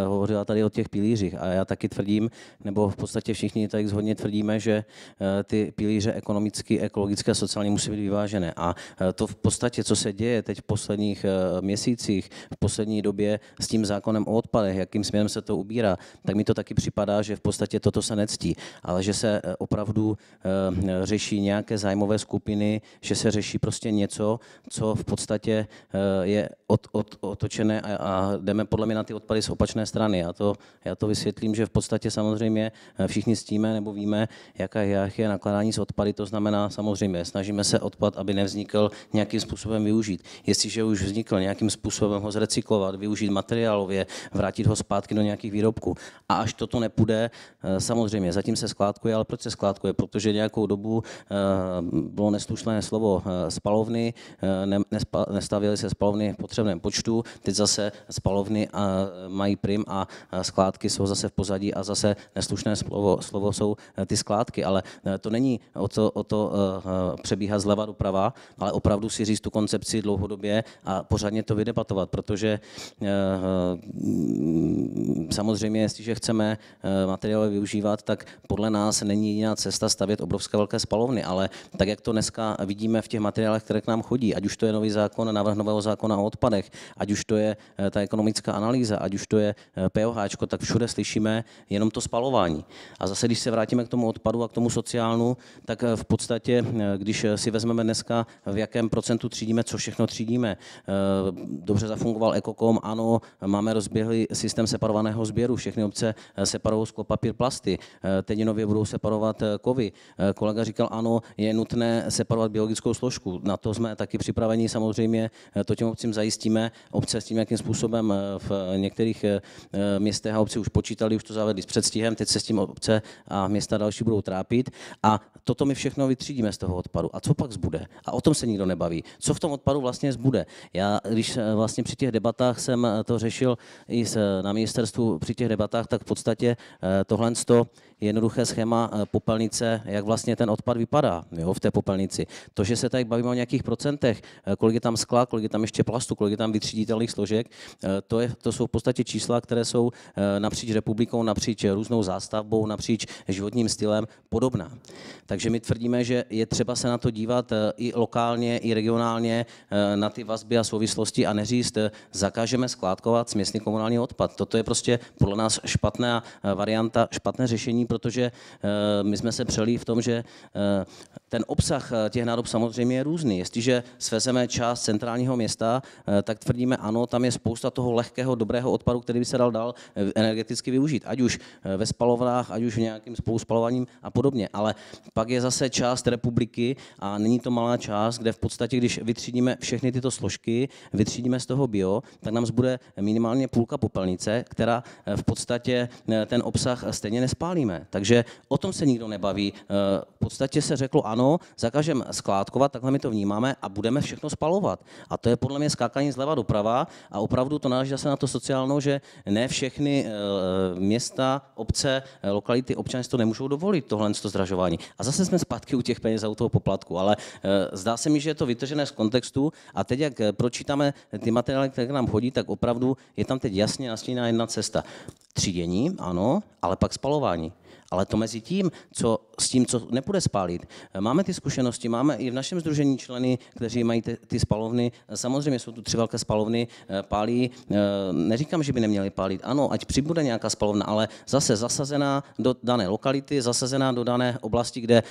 hovořila tady o těch pilířích a já taky tvrdím, nebo v podstatě všichni tady hodně tvrdíme, že ty pilíře ekonomicky, ekologicky a sociálně musí být vyvážené a to v podstatě, co se děje teď v posledních měsících, v poslední době s tím zákonem o odpadech, jakým směrem se to ubírá, tak mi to taky připadá, že v podstatě toto se nectí, ale že se opravdu řeší nějaké zájmové skupiny, že se řeší prostě něco, co v podstatě je otočené a jdeme podle mě na ty odpady z opačné strany. Já to vysvětlím, že v podstatě samozřejmě všichni ctíme nebo víme, jaká je nakládání s odpady, to znamená samozřejmě snažíme se odpad, aby nevznikl nějakým způsobem využít. Jestliže už vznikl nějakým způsobem ho zrecyklovat, využít materiálově, vrátit ho zpátky do nějakých výrobků. A až toto nepůjde, samozřejmě, zatím se skládkuje, ale proč se skládkuje? Protože nějakou dobu bylo neslušné slovo spalovny, nestavěly se spalovny v potřebném počtu, teď zase spalovny mají prim a skládky jsou zase v pozadí a zase neslušné slovo jsou ty skládky, ale to není o to přebíhat zleva doprava, ale opravdu si říct tu koncepci dlouhodobě a pořádně to vydebatovat, protože samozřejmě, jestliže chceme materiály využívat, tak podle nás není jiná cesta stavět obrovské velké spalovny, ale tak, jak to dneska vidíme v těch materiálech, které k nám chodí, ať už to je nový zákon, návrh nového zákona o odpadech, ať už to je ta ekonomická analýza, ať už to je POH, tak všude slyšíme jenom to spalování. A zase, když se vrátíme k tomu odpadu a k tomu sociálnu, tak v podstatě, když si vezmeme dneska, v jakém procentu třídíme, co všechno třídíme, dobře zafungoval Ekokom, ano, máme rozběhlý systém separovaného sběru, všechny obce separují sklo, papír, plasty, teď nově budou separovat kovy. Kolega říkal, ano, je nutné separovat biologickou složku, na to jsme taky připraveni, samozřejmě to těm obcím zajistíme, obce s tím, jakým způsobem v některých městech a obci už počítali, už to zavedli s předstihem, teď se s tím obce a města další budou trápit a toto my všechno vytřídíme z toho odpadu. A co pak zbude? A o tom se nikdo nebaví. Co v tom odpadu vlastně zbude? Já, když vlastně při těch debatách jsem to řešil i na ministerstvu při těch debatách, Belovatách, tak v podstatě tohle je jednoduché schéma popelnice, jak vlastně ten odpad vypadá, jo, v té popelnici. To, že se tady bavíme o nějakých procentech, kolik je tam skla, kolik je tam ještě plastu, kolik je tam vytříditelných složek, to jsou v podstatě čísla, které jsou napříč republikou, napříč různou zástavbou, napříč životním stylem podobná. Takže my tvrdíme, že je třeba se na to dívat i lokálně, i regionálně na ty vazby a souvislosti a neříct, zakážeme skládkovat směsný komunální odpad. Toto je prostě podle nás špatná varianta, špatné řešení, protože my jsme se přeli v tom, že ten obsah těch nádob samozřejmě je různý. Jestliže svezeme část centrálního města, tak tvrdíme ano, tam je spousta toho lehkého, dobrého odpadu, který by se dal energeticky využít, ať už ve spalovnách, ať už v nějakým spoluspalováním a podobně. Ale pak je zase část republiky a není to malá část, kde v podstatě, když vytřídíme všechny tyto složky, vytřídíme z toho bio, tak nám zbude minimálně půlka popelnice, která v podstatě ten obsah stejně nespálíme. Takže o tom se nikdo nebaví. V podstatě se řeklo ano, zakážeme skládkovat, takhle my to vnímáme a budeme všechno spalovat. A to je podle mě skákání zleva doprava a opravdu to náleží zase na to sociálno, že ne všechny města, obce, lokality, občané si to nemůžou dovolit, tohle zdražování. A zase jsme zpátky u těch peněz u toho poplatku, ale zdá se mi, že je to vytržené z kontextu a teď, jak pročítáme ty materiály, které k nám chodí, tak opravdu je tam teď jasně nastíněná jedna cesta. Třídění, ano, ale pak spalování. Ale to mezi tím, co nepůjde spálit. Máme ty zkušenosti, máme i v našem sdružení členy, kteří mají ty spalovny. Samozřejmě jsou tu 3 velké spalovny, pálí. Neříkám, že by neměli pálit. Ano, ať přibude nějaká spalovna, ale zase zasazená do dané lokality, zasazená do dané oblasti, kde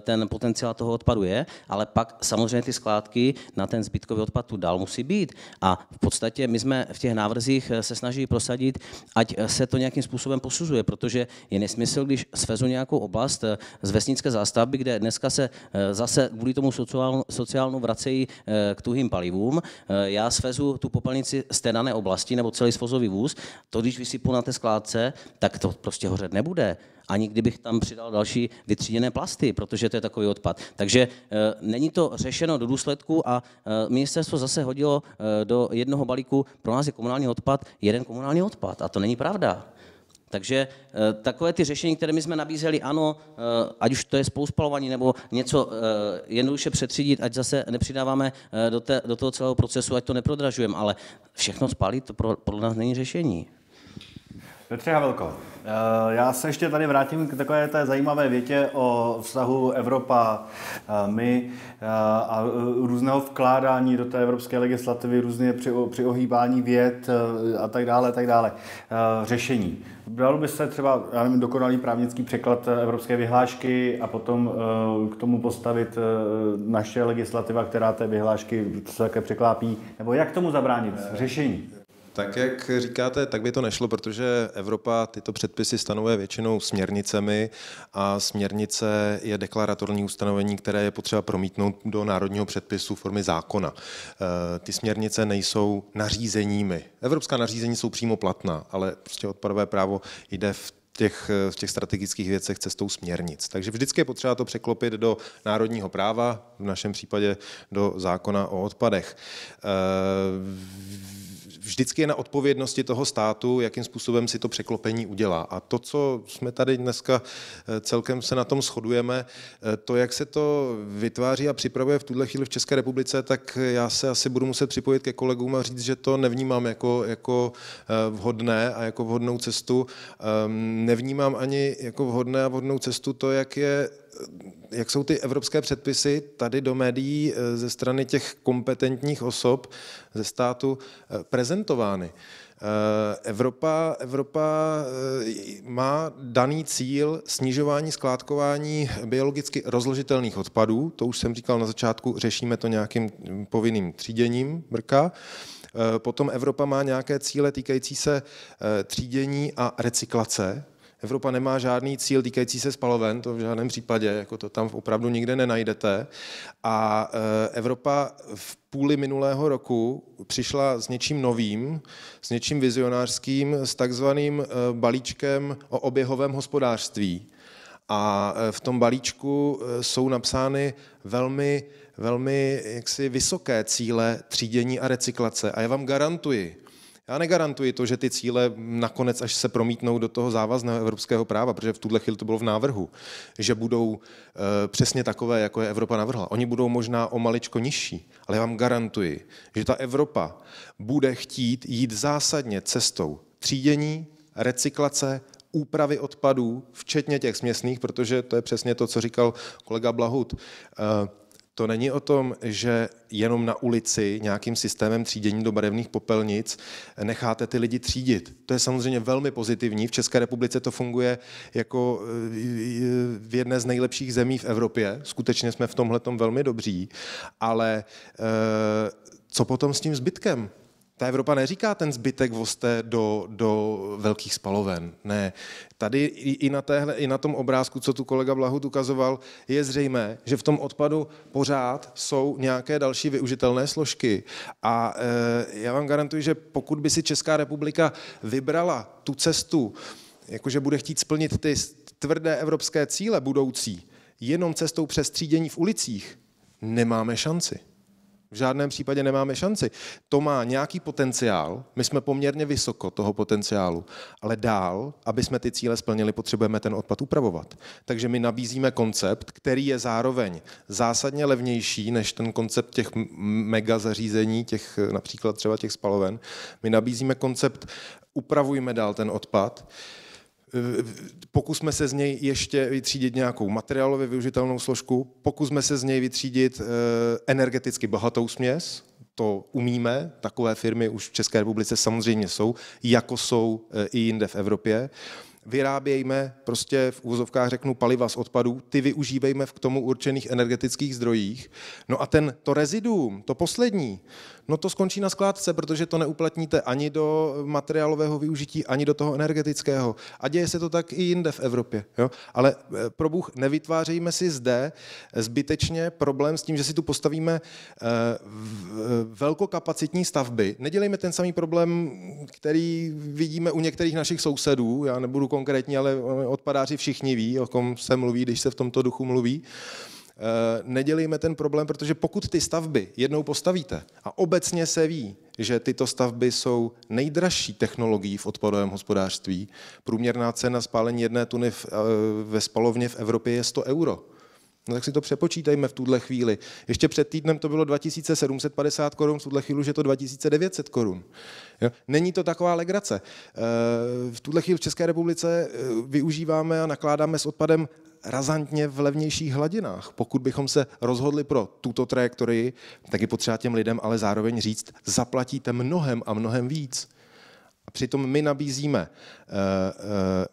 ten potenciál toho odpadu je, ale pak samozřejmě ty skládky na ten zbytkový odpad tu dál musí být. A v podstatě my jsme v těch návrzích se snažili prosadit, ať se to nějakým způsobem posuzuje, protože je nesmysl, když svezu nějakou oblast z vesnické zástavby, kde dneska se zase kvůli tomu sociálnu vracejí k tuhým palivům. Já svezu tu popelnici z té dané oblasti nebo celý svozový vůz, to když vysypu na té skládce, tak to prostě hořet nebude. Ani kdybych tam přidal další vytříděné plasty, protože to je takový odpad. Takže není to řešeno do důsledku a ministerstvo zase hodilo do jednoho balíku, pro nás je komunální odpad, jeden komunální odpad. A to není pravda. Takže takové ty řešení, které my jsme nabízeli, ano, ať už to je spoluspalování nebo něco jednoduše přetřídit, ať zase nepřidáváme do toho celého procesu, ať to neprodražujeme, ale všechno spálit, to podle nás není řešení. Petře Havelko, já se ještě tady vrátím k takové té zajímavé větě o vztahu Evropa, my a různého vkládání do té evropské legislativy, různě při ohýbání vět a tak dále. Řešení. Dalo by se třeba, já nevím, dokonalý právnický překlad evropské vyhlášky a potom k tomu postavit naše legislativa, která té vyhlášky také překlápí, nebo jak tomu zabránit? Řešení. Tak jak říkáte, tak by to nešlo, protože Evropa tyto předpisy stanovuje většinou směrnicemi a směrnice je deklaratorní ustanovení, které je potřeba promítnout do národního předpisu formy zákona. Ty směrnice nejsou nařízeními. Evropská nařízení jsou přímo platná, ale prostě odpadové právo jde v těch strategických věcech cestou směrnic. Takže vždycky je potřeba to překlopit do národního práva, v našem případě do zákona o odpadech. Vždycky je na odpovědnosti toho státu, jakým způsobem si to překlopení udělá. A to, co jsme tady dneska celkem se na tom shodujeme, to, jak se to vytváří a připravuje v tuhle chvíli v České republice, tak já se asi budu muset připojit ke kolegům a říct, že to nevnímám jako vhodné a jako vhodnou cestu. Nevnímám ani jako vhodné a vhodnou cestu to, jak jsou ty evropské předpisy tady do médií ze strany těch kompetentních osob ze státu prezentovány. Evropa má daný cíl snižování skládkování biologicky rozložitelných odpadů. To už jsem říkal na začátku, řešíme to nějakým povinným tříděním brka. Potom Evropa má nějaké cíle týkající se třídění a recyklace. Evropa nemá žádný cíl týkající se spaloven, to v žádném případě, jako to tam opravdu nikde nenajdete. A Evropa v půli minulého roku přišla s něčím novým, s něčím vizionářským, s takzvaným balíčkem o oběhovém hospodářství. A v tom balíčku jsou napsány velmi jaksi vysoké cíle třídění a recyklace. A já vám garantuji, Já negarantuji to, že ty cíle nakonec, až se promítnou do toho závazného evropského práva, protože v tuhle chvíli to bylo v návrhu, že budou přesně takové, jako je Evropa navrhla. Oni budou možná o maličko nižší, ale já vám garantuji, že ta Evropa bude chtít jít zásadně cestou třídění, recyklace, úpravy odpadů, včetně těch směsných, protože to je přesně to, co říkal kolega Blahout. To není o tom, že jenom na ulici nějakým systémem třídění do barevných popelnic necháte ty lidi třídit. To je samozřejmě velmi pozitivní. V České republice to funguje jako v jedné z nejlepších zemí v Evropě. Skutečně jsme v tomhletom velmi dobří. Ale co potom s tím zbytkem? Ta Evropa neříká, ten zbytek vozte do velkých spaloven. Ne. Tady i na tom obrázku, co tu kolega Blahout ukazoval, je zřejmé, že v tom odpadu pořád jsou nějaké další využitelné složky. A já vám garantuji, že pokud by si Česká republika vybrala tu cestu, jakože bude chtít splnit ty tvrdé evropské cíle budoucí, jenom cestou přes třídění v ulicích, nemáme šanci. V žádném případě nemáme šanci. To má nějaký potenciál, my jsme poměrně vysoko toho potenciálu, ale dál, aby jsme ty cíle splnili, potřebujeme ten odpad upravovat. Takže my nabízíme koncept, který je zároveň zásadně levnější než ten koncept těch mega zařízení, těch, například třeba těch spaloven. My nabízíme koncept, upravujme dál ten odpad, pokusme se z něj ještě vytřídit nějakou materiálově využitelnou složku, pokusme se z něj vytřídit energeticky bohatou směs, to umíme, takové firmy už v České republice samozřejmě jsou, jako jsou i jinde v Evropě. Vyrábějme prostě v úvozovkách řeknu paliva z odpadů, ty využívejme v k tomu určených energetických zdrojích. No a to reziduum, to poslední, no to skončí na skládce, protože to neuplatníte ani do materiálového využití, ani do toho energetického. A děje se to tak i jinde v Evropě. Jo? Ale pro Bůh, nevytvářejme si zde zbytečně problém s tím, že si tu postavíme velkokapacitní stavby. Nedělejme ten samý problém, který vidíme u některých našich sousedů, já nebudu konkrétní, ale odpadáři všichni ví, o kom se mluví, když se v tomto duchu mluví. Nedělejme ten problém, protože pokud ty stavby jednou postavíte a obecně se ví, že tyto stavby jsou nejdražší technologií v odpadovém hospodářství, průměrná cena spálení 1 tuny ve spalovně v Evropě je 100 €. No tak si to přepočítejme v tuhle chvíli. Ještě před týdnem to bylo 2750 korun, v tuhle chvíli už je to 2900 korun. Není to taková legrace. V tuhle chvíli v České republice využíváme a nakládáme s odpadem razantně v levnějších hladinách. Pokud bychom se rozhodli pro tuto trajektorii, tak je potřeba těm lidem ale zároveň říct, zaplatíte mnohem a mnohem víc. A přitom my nabízíme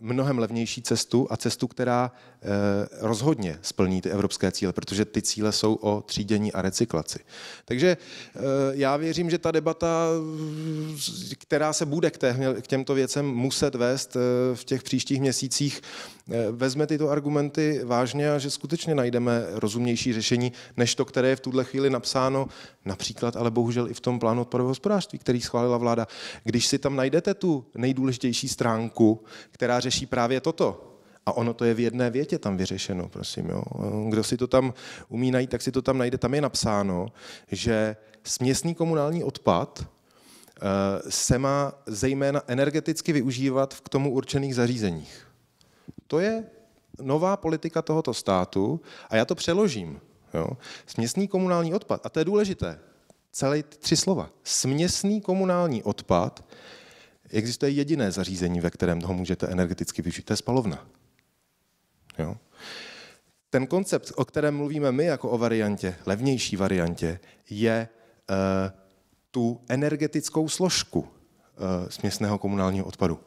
mnohem levnější cestu a cestu, která rozhodně splní ty evropské cíle, protože ty cíle jsou o třídění a recyklaci. Takže já věřím, že ta debata, která se bude k těmto věcem muset vést v těch příštích měsících, vezme tyto argumenty vážně a že skutečně najdeme rozumnější řešení, než to, které je v tuhle chvíli napsáno, například, ale bohužel i v tom plánu odpadového hospodářství, který schválila vláda. Když si tam najdete tu nejdůležitější stránku, která řeší právě toto, a ono to je v jedné větě tam vyřešeno, prosím. Jo. Kdo si to tam umí najít, tak si to tam najde. Tam je napsáno, že směsný komunální odpad se má zejména energeticky využívat v k tomu určených zařízeních. To je nová politika tohoto státu a já to přeložím. Jo. Směsný komunální odpad, a to je důležité, celé 3 slova. Směsný komunální odpad, existuje jediné zařízení, ve kterém ho můžete energeticky využít, to je spalovna. Jo. Ten koncept, o kterém mluvíme my jako o variantě, levnější variantě, je tu energetickou složku směsného komunálního odpadu.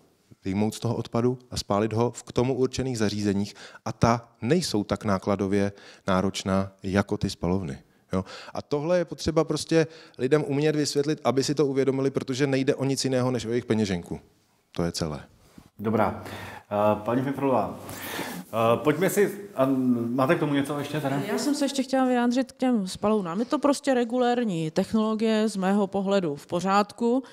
Vyjmout z toho odpadu a spálit ho v k tomu určených zařízeních a ta nejsou tak nákladově náročná jako ty spalovny. Jo. A tohle je potřeba prostě lidem umět vysvětlit, aby si to uvědomili, protože nejde o nic jiného, než o jejich peněženku. To je celé. Dobrá. Paní Fimfrová, pojďme si... A máte k tomu něco ještě teda? Já jsem se ještě chtěla vyjádřit k těm spalovnám. Je to prostě regulérní technologie z mého pohledu v pořádku.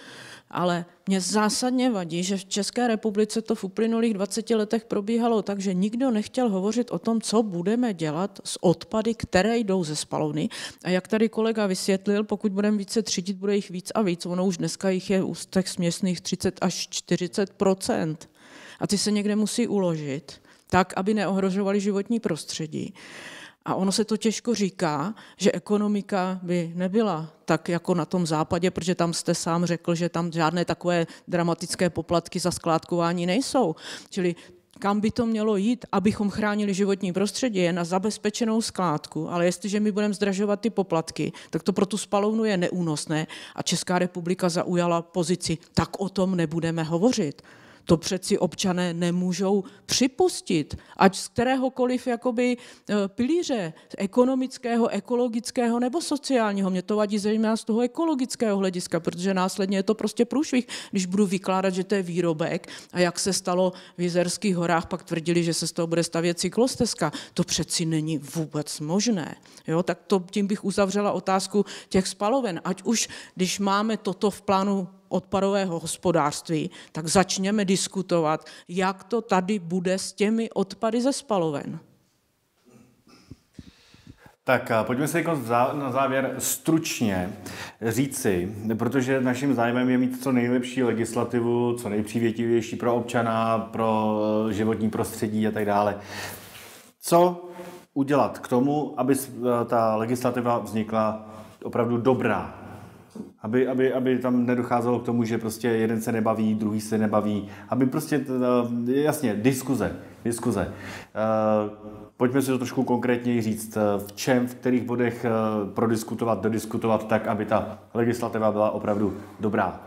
Ale mě zásadně vadí, že v České republice to v uplynulých 20 letech probíhalo tak, že nikdo nechtěl hovořit o tom, co budeme dělat s odpady, které jdou ze spalovny. A jak tady kolega vysvětlil, pokud budeme více třídit, bude jich víc a víc. Ono už dneska jich je u těch směsných 30 až 40%. A ty se někde musí uložit tak, aby neohrožovali životní prostředí. A ono se to těžko říká, že ekonomika by nebyla tak jako na tom západě, protože tam jste sám řekl, že tam žádné takové dramatické poplatky za skládkování nejsou. Čili kam by to mělo jít, abychom chránili životní prostředí, je na zabezpečenou skládku, ale jestliže my budeme zdražovat ty poplatky, tak to pro tu spalovnu je neúnosné a Česká republika zaujala pozici, tak o tom nebudeme hovořit. To přeci občané nemůžou připustit, ať z kteréhokoliv jakoby pilíře, ekonomického, ekologického nebo sociálního. Mě to vadí zejména z toho ekologického hlediska, protože následně je to prostě průšvih, když budu vykládat, že to je výrobek a jak se stalo v Jizerských horách, pak tvrdili, že se z toho bude stavět cyklostezka. To přeci není vůbec možné. Jo, tak tím bych uzavřela otázku těch spaloven. Ať už, když máme toto v plánu odpadového hospodářství, tak začněme diskutovat, jak to tady bude s těmi odpady ze spaloven. Tak pojďme se na závěr stručně říci, protože naším zájmem je mít co nejlepší legislativu, co nejpřívětivější pro občana, pro životní prostředí a tak dále. Co udělat k tomu, aby ta legislativa vznikla opravdu dobrá? Aby tam nedocházelo k tomu, že prostě jeden se nebaví, druhý se nebaví, aby prostě, jasně, diskuze. Pojďme si to trošku konkrétněji říct, v kterých bodech dodiskutovat tak, aby ta legislativa byla opravdu dobrá.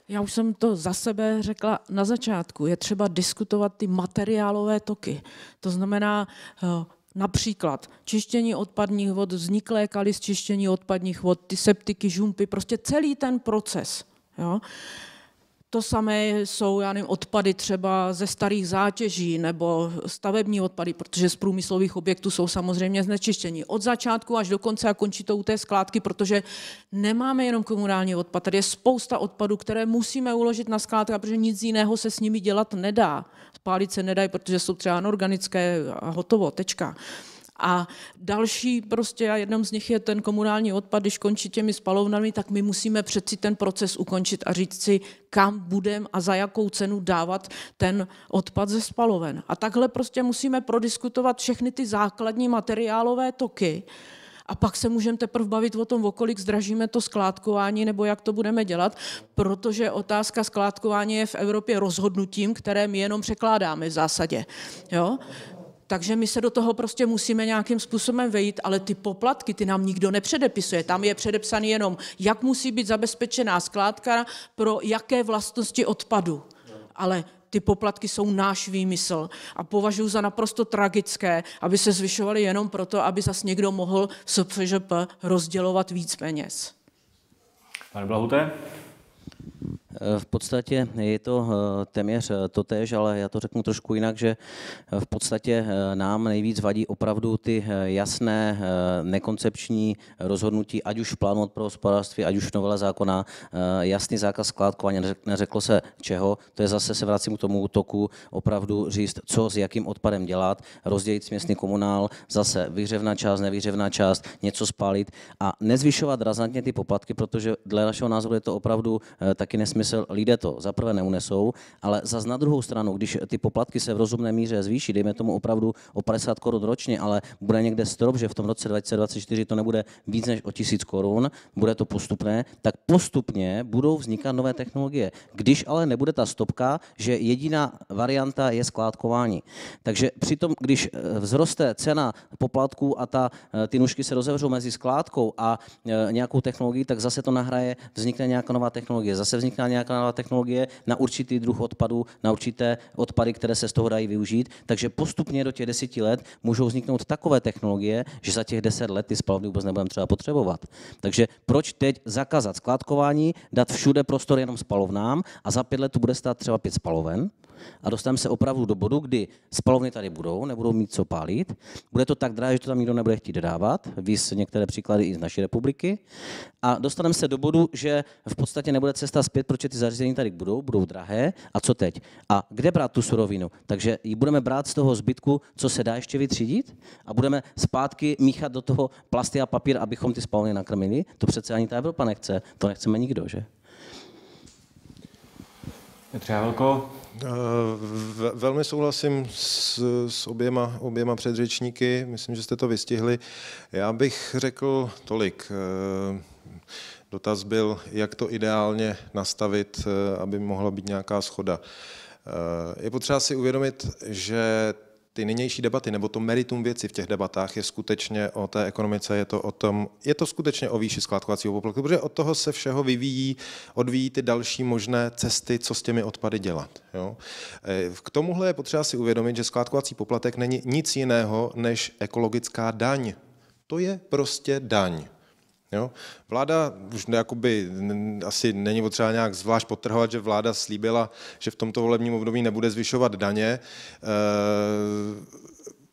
Já už jsem to za sebe řekla na začátku, je třeba diskutovat ty materiálové toky. To znamená, například čištění odpadních vod, vzniklé kaly z čištění odpadních vod, ty septiky, žumpy, prostě celý ten proces. Jo? To samé jsou, já nevím, odpady třeba ze starých zátěží nebo stavební odpady, protože z průmyslových objektů jsou samozřejmě znečištění. Od začátku až do konce a končí to u té skládky, protože nemáme jenom komunální odpad. Tady je spousta odpadů, které musíme uložit na skládku, protože nic jiného se s nimi dělat nedá. Spálit se nedají, protože jsou třeba anorganické a hotovo, tečka. A další prostě, a jednou z nich je ten komunální odpad, když končí těmi spalovnami, tak my musíme přeci ten proces ukončit a říct si, kam budeme a za jakou cenu dávat ten odpad ze spaloven. A takhle prostě musíme prodiskutovat všechny ty základní materiálové toky. A pak se můžeme teprve bavit o tom, o kolik zdražíme to skládkování nebo jak to budeme dělat, protože otázka skládkování je v Evropě rozhodnutím, které my jenom překládáme v zásadě. Jo? Takže my se do toho prostě musíme nějakým způsobem vejít, ale ty poplatky, ty nám nikdo nepředepisuje. Tam je předepsaný jenom, jak musí být zabezpečená skládka pro jaké vlastnosti odpadu. Ale ty poplatky jsou náš výmysl a považuji za naprosto tragické, aby se zvyšovaly jenom proto, aby zas někdo mohl v SFŽP rozdělovat víc peněz. Pane Blahute? V podstatě je to téměř totéž, ale já to řeknu trošku jinak, že v podstatě nám nejvíc vadí opravdu ty jasné nekoncepční rozhodnutí, ať už v plánu odpadového hospodářství, ať už v novele zákona, jasný zákaz skládkování, neřeklo se čeho, to je zase se vracím k tomu toku, opravdu říct, co s jakým odpadem dělat, rozdělit směsný komunál, zase vyhřevná část, nevyhřevná část, něco spálit a nezvyšovat razantně ty poplatky, protože dle našeho názoru je to opravdu taky nesmysl. Lidé to zaprvé neunesou, ale zas na druhou stranu, když ty poplatky se v rozumné míře zvýší, dejme tomu opravdu o 50 korun ročně, ale bude někde strop, že v tom roce 2024 to nebude víc než o 1000 korun, bude to postupné, tak postupně budou vznikat nové technologie. Když ale nebude ta stopka, že jediná varianta je skládkování. Takže přitom, když vzroste cena poplatků a ty nůžky se rozevřou mezi skládkou a nějakou technologií, tak zase to nahraje, vznikne nějaká nová technologie. Zase vznikne nějaká nová technologie na určitý druh odpadu, na určité odpady, které se z toho dají využít. Takže postupně do těch 10 let můžou vzniknout takové technologie, že za těch 10 let ty spalovny vůbec nebudeme třeba potřebovat. Takže proč teď zakázat skládkování, dát všude prostor jenom spalovnám a za 5 let tu bude stát třeba 5 spaloven? A dostaneme se opravdu do bodu, kdy spalovny tady nebudou mít co pálit, bude to tak drahé, že to tam nikdo nebude chtít dávat, víc některé příklady i z naší republiky, a dostaneme se do bodu, že v podstatě nebude cesta zpět, protože ty zařízení tady budou drahé, a co teď? A kde brát tu surovinu? Takže ji budeme brát z toho zbytku, co se dá ještě vytřídit, a budeme zpátky míchat do toho plasty a papír, abychom ty spalovny nakrmili? To přece ani ta Evropa nechce, to nechceme nikdo, že? Petře Havelko? Velmi souhlasím s oběma předřečníky, myslím, že jste to vystihli. Já bych řekl tolik. Dotaz byl, jak to ideálně nastavit, aby mohla být nějaká shoda. Je potřeba si uvědomit, že ty nynější debaty, nebo to meritum věci v těch debatách je skutečně o té ekonomice, je to skutečně o výši skládkovacího poplatku, protože od toho se všeho odvíjí ty další možné cesty, co s těmi odpady dělat. Jo? K tomuhle je potřeba si uvědomit, že skládkovací poplatek není nic jiného než ekologická daň. To je prostě daň. Jo? Vláda už jakoby, asi není potřeba nějak zvlášť podtrhovat, že vláda slíbila, že v tomto volebním období nebude zvyšovat daně.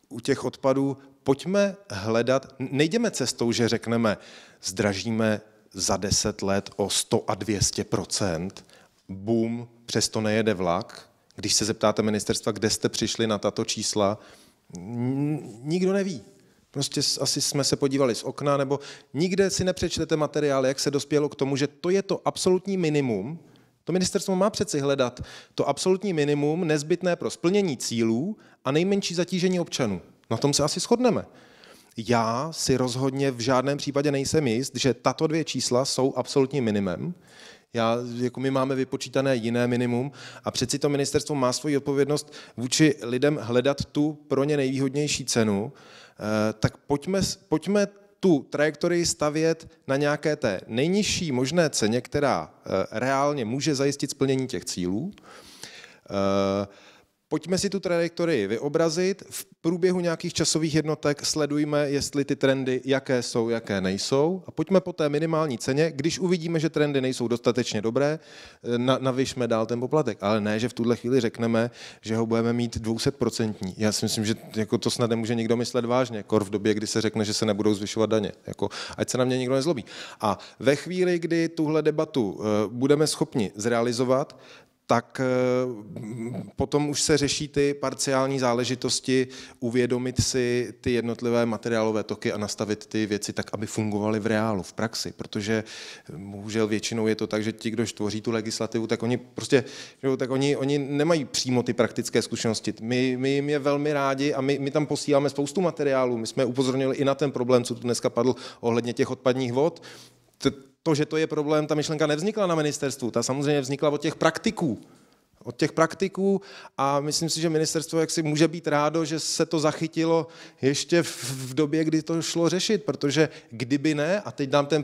U těch odpadů pojďme hledat, nejdeme cestou, že řekneme, zdražíme za 10 let o 100 a 200%, boom, přesto nejede vlak. Když se zeptáte ministerstva, kde jste přišli na tato čísla, nikdo neví. Prostě asi jsme se podívali z okna, nebo nikde si nepřečtete materiály, jak se dospělo k tomu, že to je to absolutní minimum. To ministerstvo má přeci hledat to absolutní minimum nezbytné pro splnění cílů a nejmenší zatížení občanů. Na tom se asi shodneme. Já si rozhodně v žádném případě nejsem jist, že tato 2 čísla jsou absolutním minimem. My máme vypočítané jiné minimum a přeci to ministerstvo má svoji odpovědnost vůči lidem hledat tu pro ně nejvýhodnější cenu. Tak pojďme tu trajektorii stavět na nějaké té nejnižší možné ceně, která reálně může zajistit splnění těch cílů. Pojďme si tu trajektorii vyobrazit, v průběhu nějakých časových jednotek sledujme, jestli ty trendy, jaké jsou, jaké nejsou, a pojďme po té minimální ceně, když uvidíme, že trendy nejsou dostatečně dobré, navyšme dál ten poplatek, ale ne, že v tuhle chvíli řekneme, že ho budeme mít 200%. Já si myslím, že jako to snad nemůže nikdo myslet vážně, kor v době, kdy se řekne, že se nebudou zvyšovat daně. Ať se na mě nikdo nezlobí. A ve chvíli, kdy tuhle debatu budeme schopni zrealizovat, tak potom už se řeší ty parciální záležitosti, uvědomit si ty jednotlivé materiálové toky a nastavit ty věci tak, aby fungovaly v reálu, v praxi, protože bohužel většinou je to tak, že ti, kdo tvoří tu legislativu, tak oni nemají přímo ty praktické zkušenosti. My jim je velmi rádi a my tam posíláme spoustu materiálů. My jsme upozornili i na ten problém, co tu dneska padl ohledně těch odpadních vod. To, že to je problém, ta myšlenka nevznikla na ministerstvu, ta samozřejmě vznikla od těch praktiků a myslím si, že ministerstvo jaksi může být rádo, že se to zachytilo ještě v době, kdy to šlo řešit, protože kdyby ne, a teď dám ten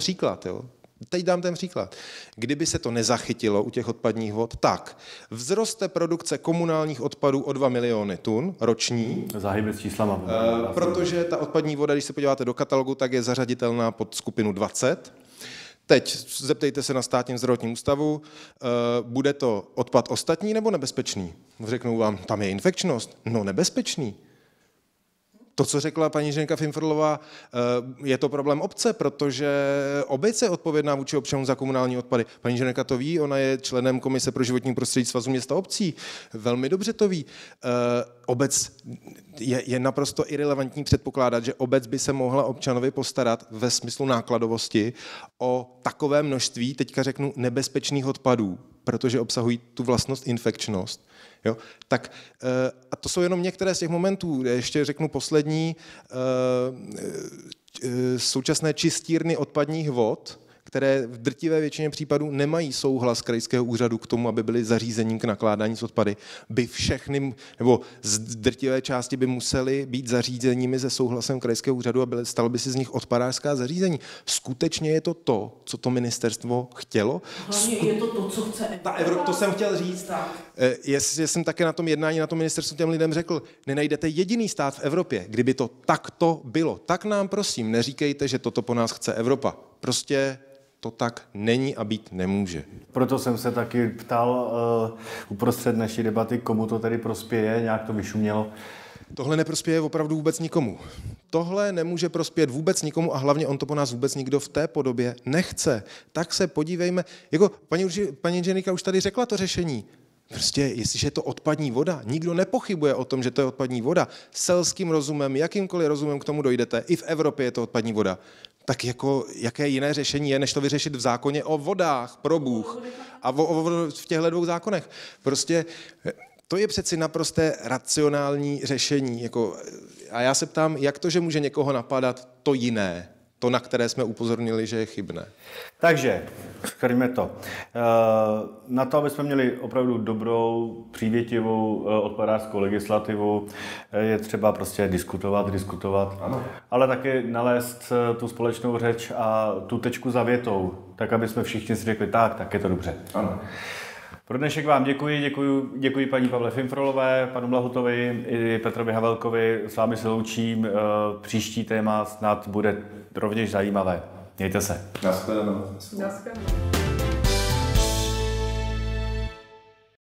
příklad, kdyby se to nezachytilo u těch odpadních vod, tak vzroste produkce komunálních odpadů o 2 miliony tun roční. Záhyby s číslama. Protože ta odpadní voda, když se podíváte do katalogu, tak je zařaditelná pod skupinu 20. Teď zeptejte se na Státním zdravotním ústavu, bude to odpad ostatní nebo nebezpečný? Řeknou vám, tam je infekčnost. No nebezpečný. To, co řekla paní inženýrka Fimfrlová, je to problém obce, protože obec je odpovědná vůči občanům za komunální odpady. Paní inženýrka to ví, ona je členem Komise pro životní prostředí Svazu měst a obcí. Velmi dobře to ví. Obec je naprosto irelevantní předpokládat, že obec by se mohla občanovi postarat ve smyslu nákladovosti o takové množství, teďka řeknu, nebezpečných odpadů, protože obsahují tu vlastnost infekčnost. Jo? Tak a to jsou jenom některé z těch momentů. Ještě řeknu poslední. Současné čistírny odpadních vod, které v drtivé většině případů nemají souhlas krajského úřadu k tomu, aby byly zařízením k nakládání s odpady, by všechny, nebo z drtivé části by musely být zařízeními se souhlasem krajského úřadu a stalo by se z nich odpadářská zařízení. Skutečně je to to, co to ministerstvo chtělo? Hlavně je to, co chce Evropa. To jsem chtěl říct. Jestli jsem také na tom jednání na tom ministerstvu těm lidem řekl, nenajdete jediný stát v Evropě, kdyby to takto bylo. Tak nám prosím neříkejte, že toto po nás chce Evropa. Prostě to tak není a být nemůže. Proto jsem se taky ptal uprostřed dnešní debaty, komu to tedy prospěje, nějak to vyšumělo. Tohle neprospěje opravdu vůbec nikomu. Tohle nemůže prospět vůbec nikomu a hlavně on to po nás vůbec nikdo v té podobě nechce. Tak se podívejme, jako paní inženýrka už tady řekla to řešení. Prostě, jestliže je to odpadní voda, nikdo nepochybuje o tom, že to je odpadní voda. Selským rozumem, jakýmkoliv rozumem k tomu dojdete, i v Evropě je to odpadní voda. Tak jako, jaké jiné řešení je, než to vyřešit v zákoně o vodách, pro Bůh, a v těchto dvou zákonech. Prostě to je přeci naprosté racionální řešení. Jako, a já se ptám, jak to, že může někoho napadat to jiné, to, na které jsme upozornili, že je chybné. Takže, shrňme to. Na to, aby jsme měli opravdu dobrou, přívětivou odpadářskou legislativu, je třeba prostě diskutovat, ano. Ale taky nalézt tu společnou řeč a tu tečku za větou, tak aby jsme všichni si řekli, tak je to dobře. Ano. Pro dnešek vám děkuji paní Pavle Fimfrolové, panu Blahutovi i Petrovi Havelkovi. S vámi se loučím. Příští téma snad bude rovněž zajímavé. Mějte se. Naschledanou. Naschledanou.